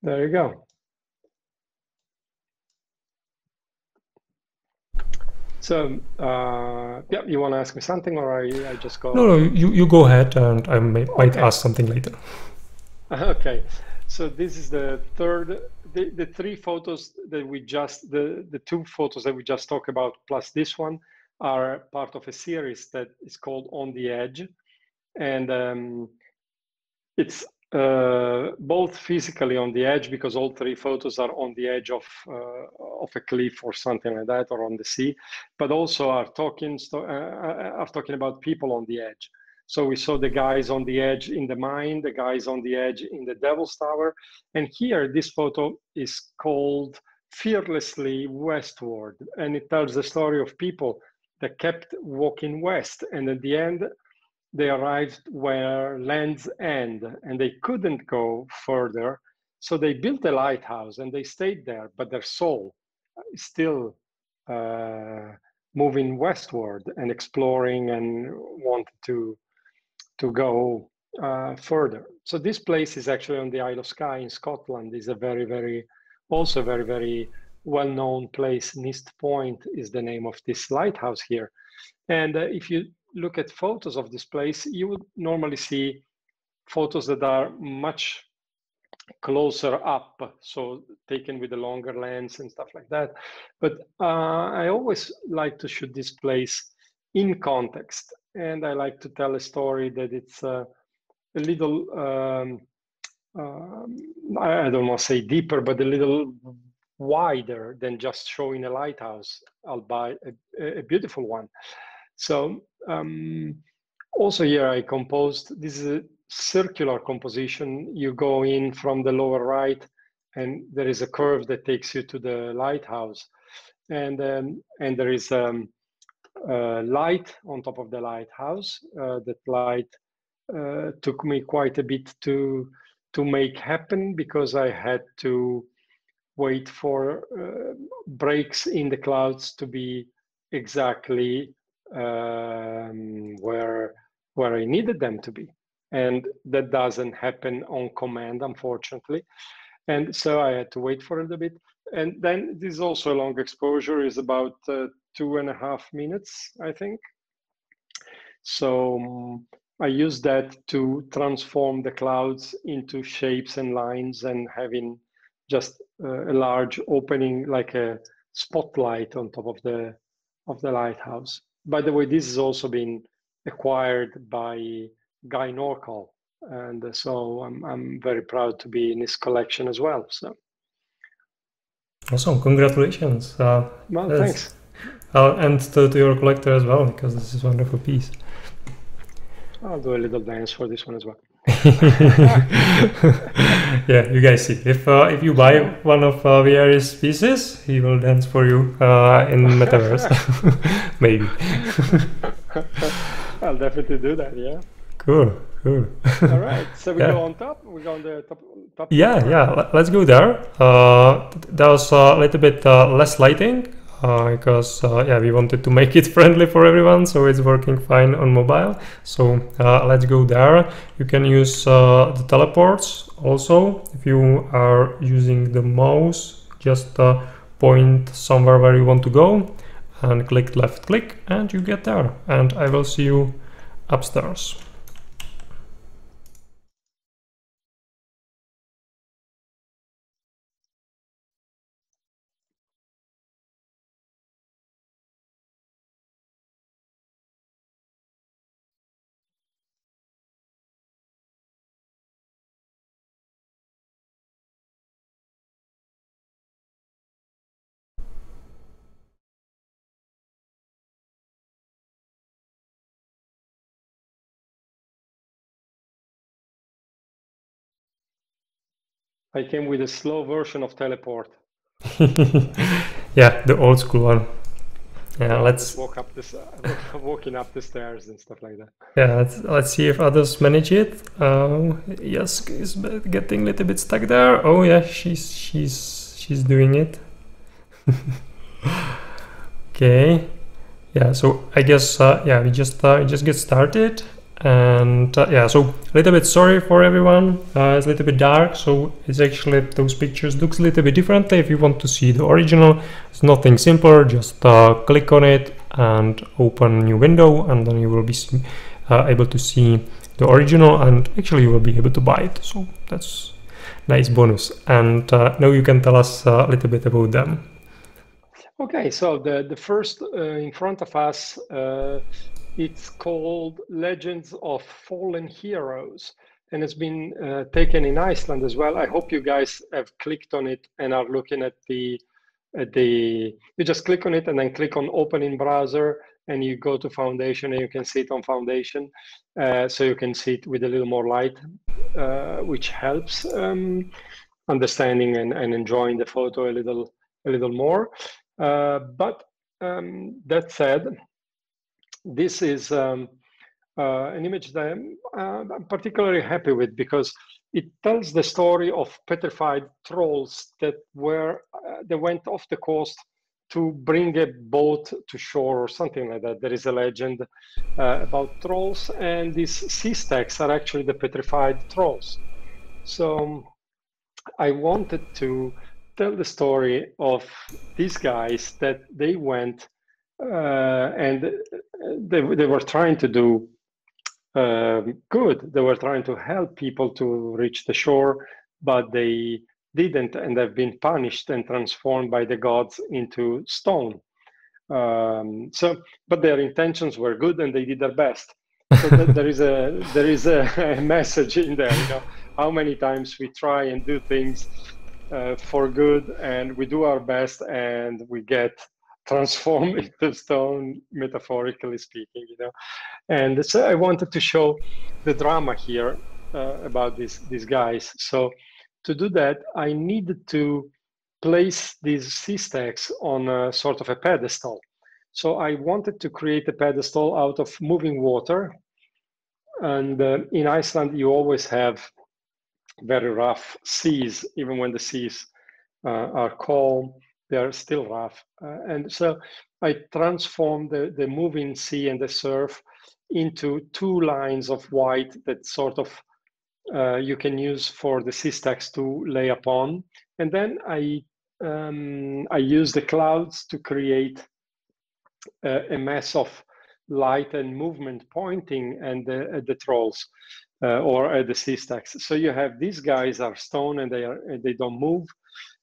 there you go. So, yeah, you want to ask me something, or I just go? No, you go ahead, and I might Okay. ask something later. Okay, so this is the third, the three photos that we just, the two photos that we just talked about, plus this one, are part of a series that is called On the Edge. And it's both physically on the edge, because all three photos are on the edge of a cliff or something like that, or on the sea, but also are talking about people on the edge. So we saw the guys on the edge in the mine, the guys on the edge in the Devil's Tower, and here this photo is called Fearlessly Westward, and it tells the story of people that kept walking west, and at the end they arrived where lands end, and they couldn't go further. So they built a lighthouse and they stayed there, but their soul is still moving westward and exploring, and wanted to go further. So this place is actually on the Isle of Skye in Scotland. Is a very, very, also very, very well-known place. Nist Point is the name of this lighthouse here. And if you look at photos of this place, you would normally see photos that are much closer up, so taken with a longer lens and stuff like that. But I always like to shoot this place in context, and I like to tell a story that it's a little, I don't want to say deeper, but a little wider than just showing a lighthouse, albeit a beautiful one. So also here I composed, this is a circular composition. You go in from the lower right, and there is a curve that takes you to the lighthouse. And there is light on top of the lighthouse. That light took me quite a bit to make happen, because I had to wait for breaks in the clouds to be exactly where I needed them to be, and that doesn't happen on command, unfortunately. And so I had to wait for a little bit. And then this is also a long exposure, is about 2.5 minutes, I think. So I use that to transform the clouds into shapes and lines, and having just a large opening, like a spotlight on top of the lighthouse. By the way, this has also been acquired by Guy Norcal, and so I'm very proud to be in his collection as well. So Awesome, congratulations. Well, thanks. And to your collector as well, because this is a wonderful piece. I'll do a little dance for this one as well. Yeah, you guys see. If you buy one of VR's pieces, he will dance for you in metaverse. Maybe. I'll definitely do that. Yeah. Cool. All right. So we Yeah. go on top. We go on the top. Yeah. Let's go there. That was a little bit less lighting because we wanted to make it friendly for everyone, so it's working fine on mobile. So let's go there. You can use the teleports also. If you are using the mouse, just point somewhere where you want to go and click left click and you get there. And I will see you upstairs. I came with a slow version of teleport. Yeah, the old school one. Yeah, let's walking up the stairs and stuff like that. Yeah, let's see if others manage it. Yes, is getting a little bit stuck there. Oh yeah, she's doing it. Okay. Yeah, so I guess we just get started. And so a little bit sorry for everyone. It's a little bit dark, so it's actually those pictures looks a little bit differently. If you want to see the original, it's nothing simple. Just click on it and open new window, and then you will be able to see the original, and actually you will be able to buy it. So that's nice bonus. And now you can tell us a little bit about them. Okay, so the first in front of us, it's called Legends of Fallen Heroes, and it's been taken in Iceland as well. I hope you guys have clicked on it and are looking at the you just click on it and then click on open in browser, and you go to Foundation and you can see it on Foundation, so you can see it with a little more light, which helps understanding and enjoying the photo a little more. But that said, this is an image that I'm particularly happy with because it tells the story of petrified trolls that they went off the coast to bring a boat to shore or something like that. There is a legend about trolls, and these sea stacks are actually the petrified trolls. So I wanted to tell the story of these guys that they went and they were trying to do good. They were trying to help people to reach the shore, but they didn't, and they've been punished and transformed by the gods into stone. But their intentions were good, and they did their best. So there is a message in there. You know, how many times we try and do things for good, and we do our best, and we get transformed into stone, metaphorically speaking. You know, and so I wanted to show the drama here about these guys. So to do that, I needed to place these sea stacks on a sort of a pedestal. So I wanted to create a pedestal out of moving water. And in Iceland, you always have very rough seas, even when the seas are calm, they are still rough. And so I transformed the moving sea and the surf into two lines of white that sort of you can use for the sea stacks to lay upon. And then I use the clouds to create a mess of light and movement pointing and the trolls or at the sea stacks. So you have these guys are stone and they don't move,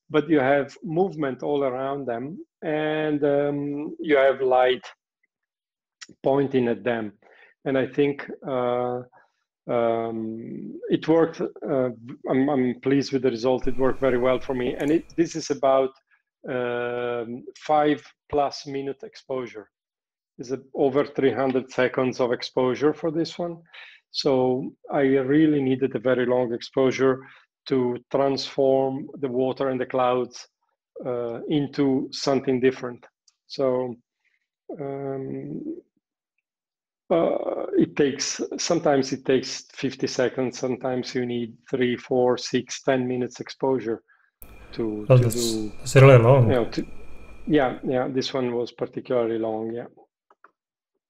but you have movement all around them, and you have light pointing at them. And I think it worked. I'm pleased with the result. It worked very well for me. And this is about 5+ minute exposure. Is over 300 seconds of exposure for this one. So I really needed a very long exposure to transform the water and the clouds into something different. So sometimes it takes 50 seconds, sometimes you need 3, 4, 6, 10 minutes exposure to do. That's really long. Yeah, this one was particularly long, yeah.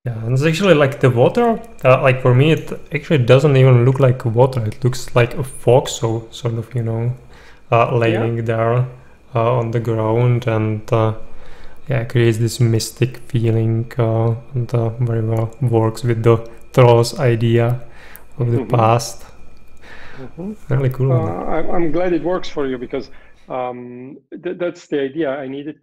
Yeah, and it's actually like the water, like for me, it actually doesn't even look like water. It looks like a fog, so sort of, laying there on the ground, and yeah, it creates this mystic feeling, and very well works with the trolls idea of the past. Really cool. I'm glad it works for you, because that's the idea. I needed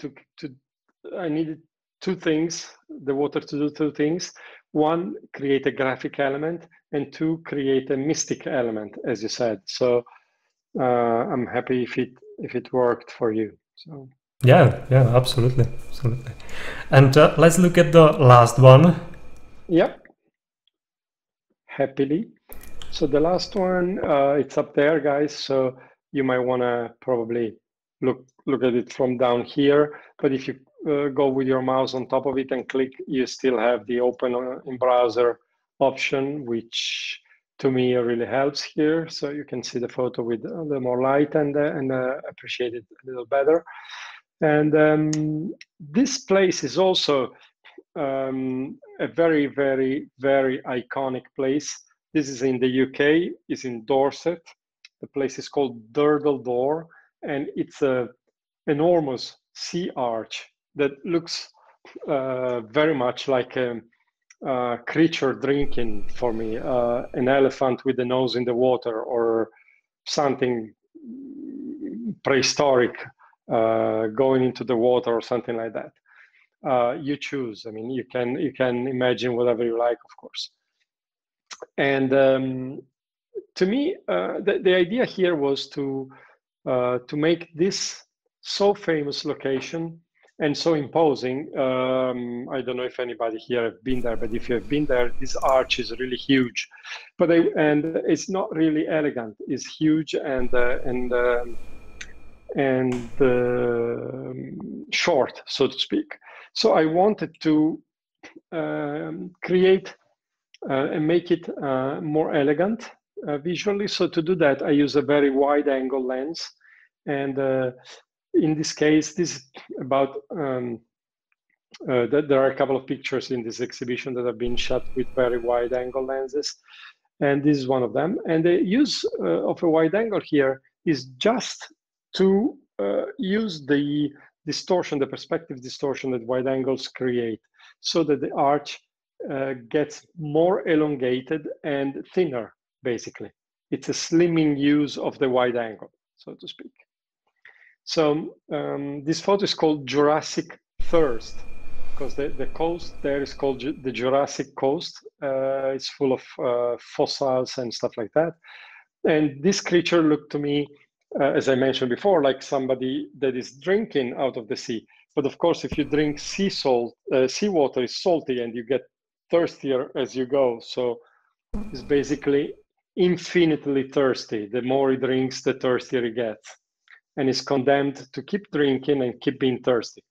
two things, the water to do two things. One, create a graphic element, and two, create a mystic element, as you said. So I'm happy if it worked for you. So yeah, absolutely. And let's look at the last one. Yep, happily. So the last one, it's up there, guys. So you might want to probably look at it from down here. But if you go with your mouse on top of it and click, you still have the open in browser option, which to me really helps here. So you can see the photo with the more light and appreciate it a little better. And this place is also a very, very, very iconic place. This is in the UK, it's in Dorset. The place is called Durdle Door, and it's a enormous sea arch that looks very much like a creature drinking for me, an elephant with the nose in the water, or something prehistoric going into the water, or something like that. You choose. I mean, you can imagine whatever you like, of course. And to me, the idea here was to make this so famous location and so imposing. I don't know if anybody here have been there, but if you have been there, this arch is really huge, and it's not really elegant. It's huge and short, so to speak. So I wanted to create and make it more elegant visually. So to do that, I use a very wide angle lens. And in this case, this is about, there are a couple of pictures in this exhibition that have been shot with very wide angle lenses. And this is one of them. And the use of a wide angle here is just to use the distortion, the perspective distortion that wide angles create, so that the arch gets more elongated and thinner, basically. It's a slimming use of the wide angle, so to speak. So this photo is called Jurassic Thirst, because the coast there is called the Jurassic Coast. It's full of fossils and stuff like that. And this creature looked to me, as I mentioned before, like somebody that is drinking out of the sea. But of course, if you drink seawater is salty, and you get thirstier as you go. So it's basically infinitely thirsty. The more he drinks, the thirstier he gets, and is condemned to keep drinking and keep being thirsty.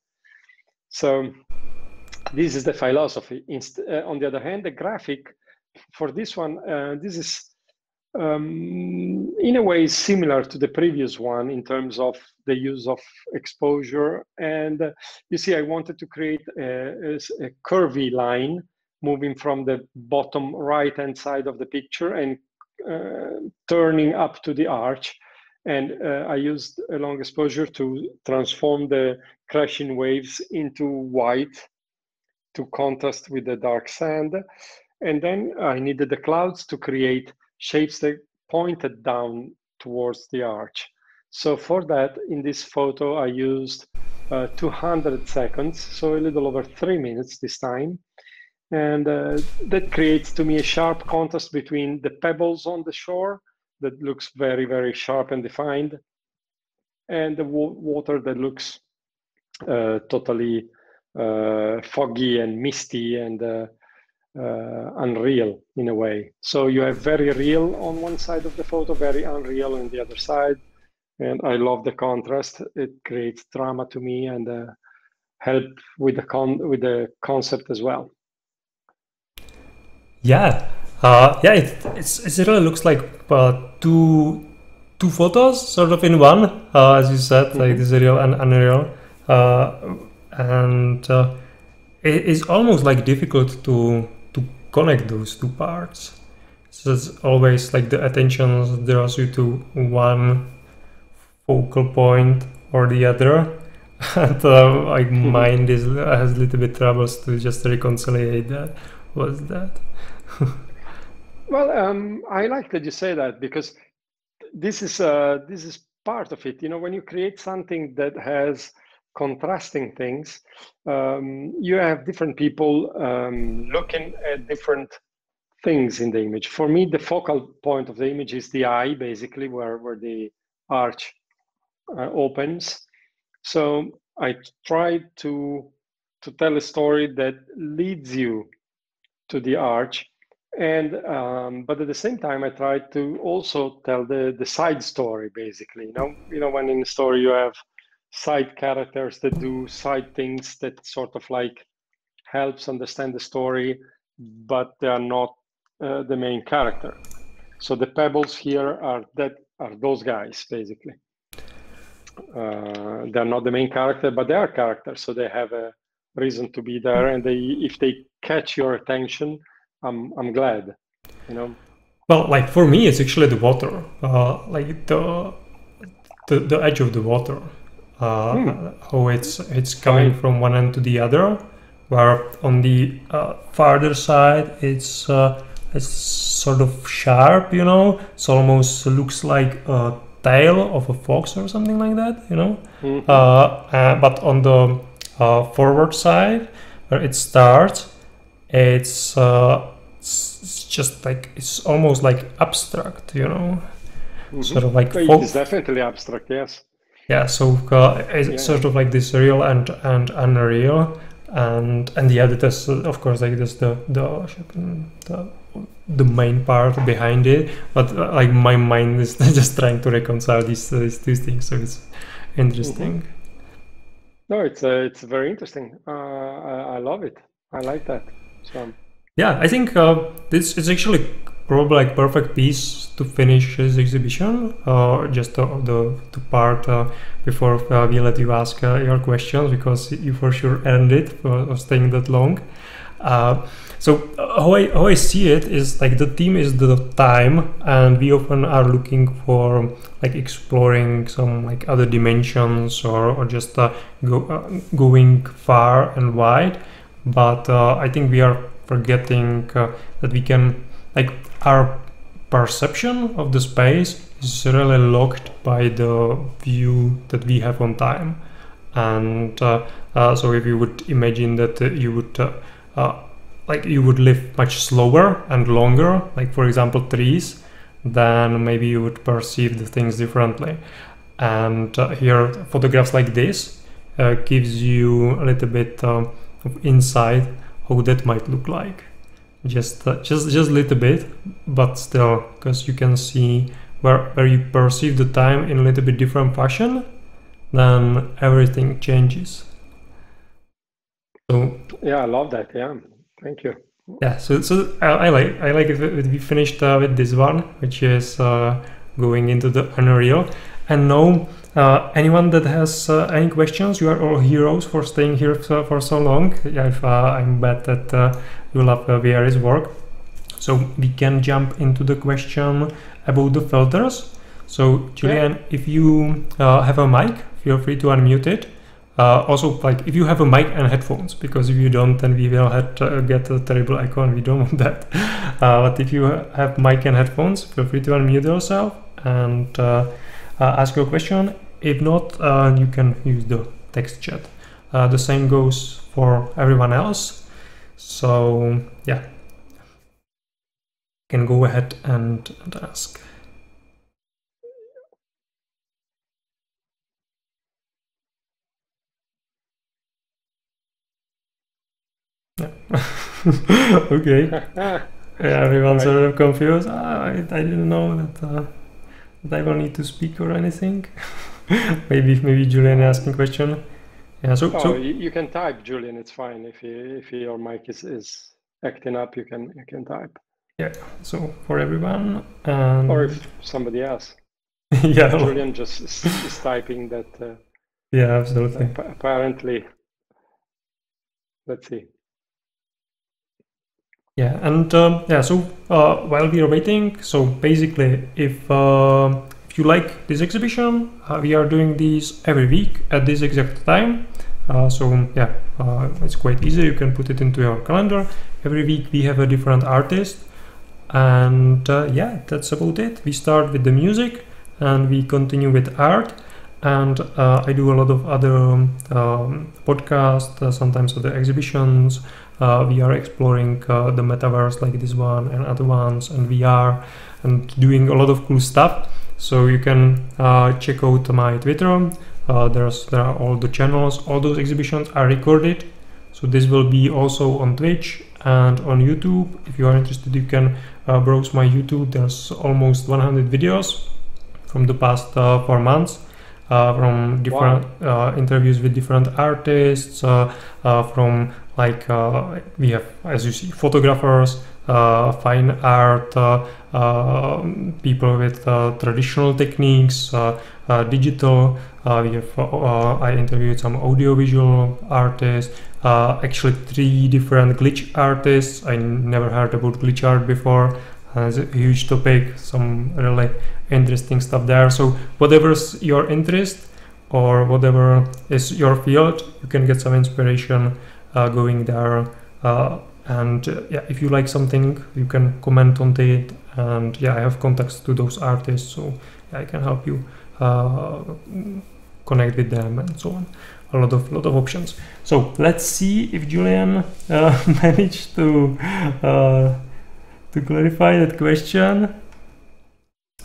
So this is the philosophy. On the other hand, the graphic for this one, this is in a way similar to the previous one in terms of the use of exposure. And you see, I wanted to create a curvy line moving from the bottom right-hand side of the picture and turning up to the arch. And I used a long exposure to transform the crashing waves into white to contrast with the dark sand. And then I needed the clouds to create shapes that pointed down towards the arch. So for that, in this photo, I used 200 seconds, so a little over 3 minutes this time. And that creates to me a sharp contrast between the pebbles on the shore that looks very, very sharp and defined, and the water that looks totally foggy and misty and unreal in a way. So you have very real on one side of the photo, very unreal on the other side. And I love the contrast. It creates drama to me and help with the concept as well. Yeah, yeah. It really looks like two photos sort of in one, as you said, like this real and unreal, and it's almost like difficult to connect those two parts. So it's always like the attention draws you to one focal point or the other, and like mind has a little bit troubles to just reconcile that. What's that? Well, I like that you say that because this is part of it. You know, when you create something that has contrasting things, you have different people looking at different things in the image. For me, the focal point of the image is the eye, basically, where the arch opens. So I try to tell a story that leads you to the arch, and but at the same time, I try to also tell the side story, basically. You know, when in a story you have side characters that do side things that sort of like helps understand the story, but they are not the main character. So the pebbles here are those guys basically. They're not the main character, but they are characters, so they have a reason to be there. And if they catch your attention, I'm glad. You know. Well, like for me, it's actually the water, like the edge of the water, how it's coming from one end to the other. Where on the farther side, it's sort of sharp, you know. It almost looks like a tail of a fox or something like that, you know. But on the forward side, where it starts, it's just like it's almost like abstract, you know. Sort of like it is definitely abstract, yes. Yeah, so it's sort of like this real and unreal, and the editors, of course, like this the main part behind it, but like my mind is just trying to reconcile these two things, so it's interesting. No, it's very interesting. I love it. I like that. So yeah, I think this is actually probably like perfect piece to finish this exhibition, or just the part before we let you ask your questions, because you for sure earned it for staying that long. So how I see it is like the theme is the time, and we often are looking for like exploring some like other dimensions or just going far and wide. But I think we are forgetting that we can, like, our perception of the space is really locked by the view that we have on time. And so if you would imagine that you would like you would live much slower and longer, like for example trees, then maybe you would perceive the things differently. And here photographs like this gives you a little bit of insight how that might look like. Just a little bit, but still, because you can see where you perceive the time in a little bit different fashion, then everything changes. So yeah, I love that. Yeah, thank you. Yeah, so I like it. We finished with this one, which is going into the Unreal. And now, anyone that has any questions, you are all heroes for staying here for so long. Yeah, I'm bet that you love VR's work. So we can jump into the question about the filters. So Julian, if you have a mic, feel free to unmute it. Also, like if you have a mic and headphones, because if you don't, then we will have to get a terrible icon. We don't want that. But if you have mic and headphones, feel free to unmute yourself and ask your question. If not, you can use the text chat. The same goes for everyone else. So yeah, you can go ahead and ask. Okay. Yeah, everyone's sort of confused. I didn't know that I will need to speak or anything. maybe Julian asking question. Yeah. So you can type, Julian. It's fine if your mic is acting up. You can type. Yeah. So for everyone, or if somebody else. Yeah. Julian just is typing that. Yeah, absolutely. Apparently. Let's see. Yeah, and yeah, so while we are waiting, so basically, if you like this exhibition, we are doing these every week at this exact time. So yeah, it's quite easy. You can put it into your calendar. Every week we have a different artist, and yeah, that's about it. We start with the music, and we continue with art. And I do a lot of other podcasts, sometimes other exhibitions. We are exploring the metaverse like this one and other ones, and VR, and doing a lot of cool stuff. So you can check out my Twitter. There are all the channels. All those exhibitions are recorded. So this will be also on Twitch and on YouTube. If you are interested, you can browse my YouTube. There's almost 100 videos from the past 4 months. From different interviews with different artists, from like we have, as you see, photographers, fine art, people with traditional techniques, digital. We have I interviewed some audiovisual artists, actually 3 different glitch artists. I never heard about glitch art before. It's a huge topic, some really interesting stuff there. So whatever's your interest or whatever is your field, you can get some inspiration going there. And yeah, if you like something, you can comment on it. And yeah, I have contacts to those artists, so yeah, I can help you connect with them and so on. A lot of options. So let's see if Julian managed to clarify that question.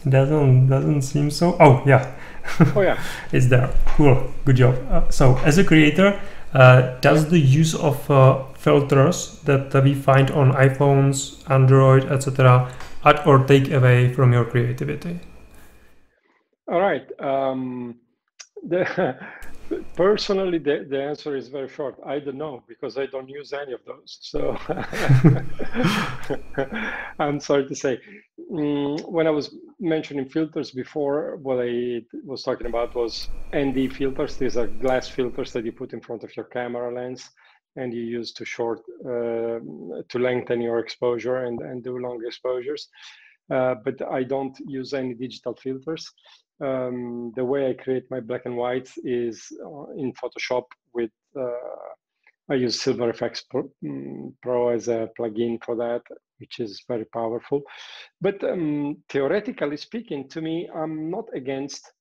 Doesn't seem so. Oh yeah. Oh yeah. It's there. Cool. Good job. So as a creator, does the use of filters that we find on iPhones, Android, etc., add or take away from your creativity? All right. Personally, the answer is very short. I don't know, because I don't use any of those. So I'm sorry to say. When I was mentioning filters before, what I was talking about was ND filters. These are glass filters that you put in front of your camera lens, and you use to lengthen your exposure and do long exposures. But I don't use any digital filters. The way I create my black and whites is in Photoshop with I use Silver FX Pro as a plugin for that, which is very powerful. But theoretically speaking, to me, I'm not against,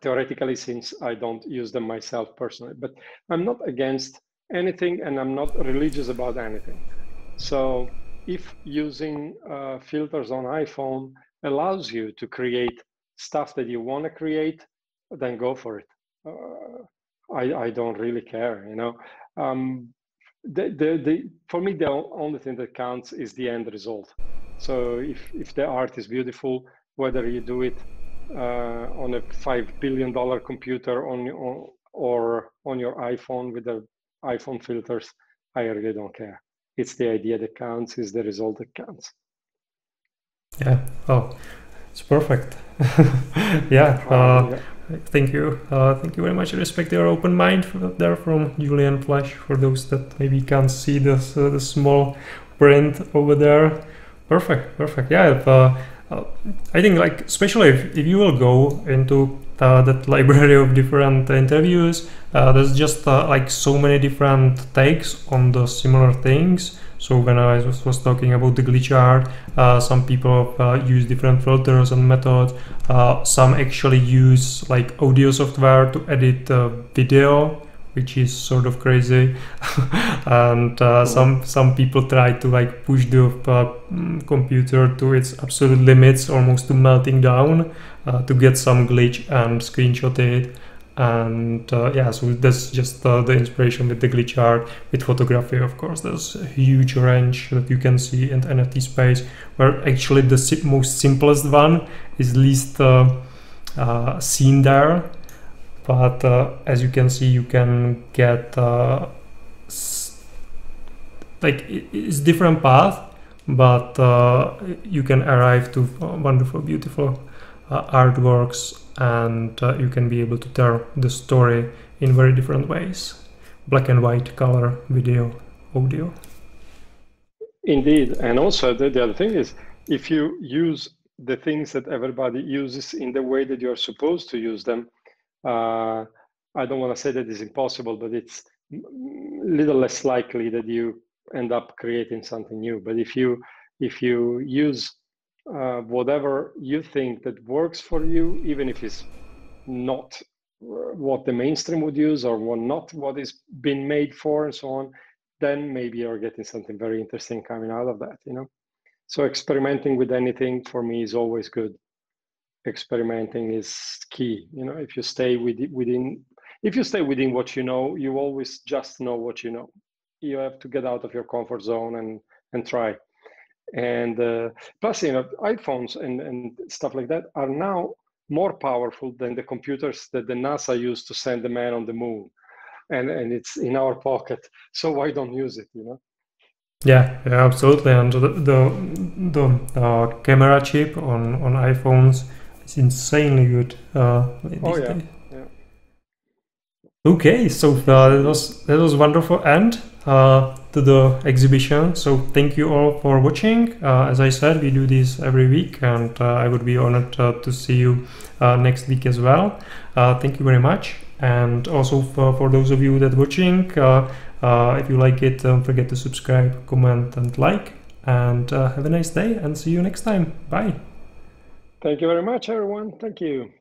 theoretically, since I don't use them myself personally, but I'm not against anything, and I'm not religious about anything. So if using filters on iPhone allows you to create stuff that you want to create, then go for it. I don't really care, you know. For me, the only thing that counts is the end result. So if the art is beautiful, whether you do it on a $5 billion computer or on your iPhone with the iPhone filters, I really don't care. It's the idea that counts, is the result that counts. Yeah. Oh, it's perfect. Yeah. Thank you. Thank you very much. I respect your open mind there from Julian Flash. For those that maybe can't see the small print over there. Perfect. Yeah. I think, like, especially if you will go into that library of different interviews, there's just like so many different takes on the similar things. So when I was talking about the glitch art, some people use different filters and methods. Some actually use like audio software to edit video, which is sort of crazy. And some people try to like push the computer to its absolute limits, almost to melting down, to get some glitch and screenshot it. And yeah, so that's just the inspiration with the glitch art. With photography, of course, there's a huge range that you can see in NFT space, where actually the most simplest one is least seen there. But as you can see, you can get like it's different path, but you can arrive to wonderful, beautiful artworks, and you can be able to tell the story in very different ways: black and white, color, video, audio. Indeed, and also the other thing is, if you use the things that everybody uses in the way that you're supposed to use them, I don't want to say that it's impossible, but it's a little less likely that you end up creating something new. But if you use whatever you think that works for you, even if it's not what the mainstream would use or not what is being made for and so on, then maybe you're getting something very interesting coming out of that, you know. So experimenting with anything for me is always good. Experimenting is key, you know. If you stay within what you know, you always just know what you know. You have to get out of your comfort zone and try. And plus, you know, iPhones and stuff like that are now more powerful than the computers that the NASA used to send the man on the moon, and it's in our pocket. So why don't use it, you know? Yeah, absolutely. And the camera chip on iPhones is insanely good these days. Yeah. Okay, so that was wonderful end to the exhibition. So thank you all for watching. As I said, we do this every week, and I would be honored to see you next week as well. Thank you very much. And also for those of you that are watching, if you like it, don't forget to subscribe, comment, and like. And have a nice day, and see you next time. Bye. Thank you very much, everyone. Thank you.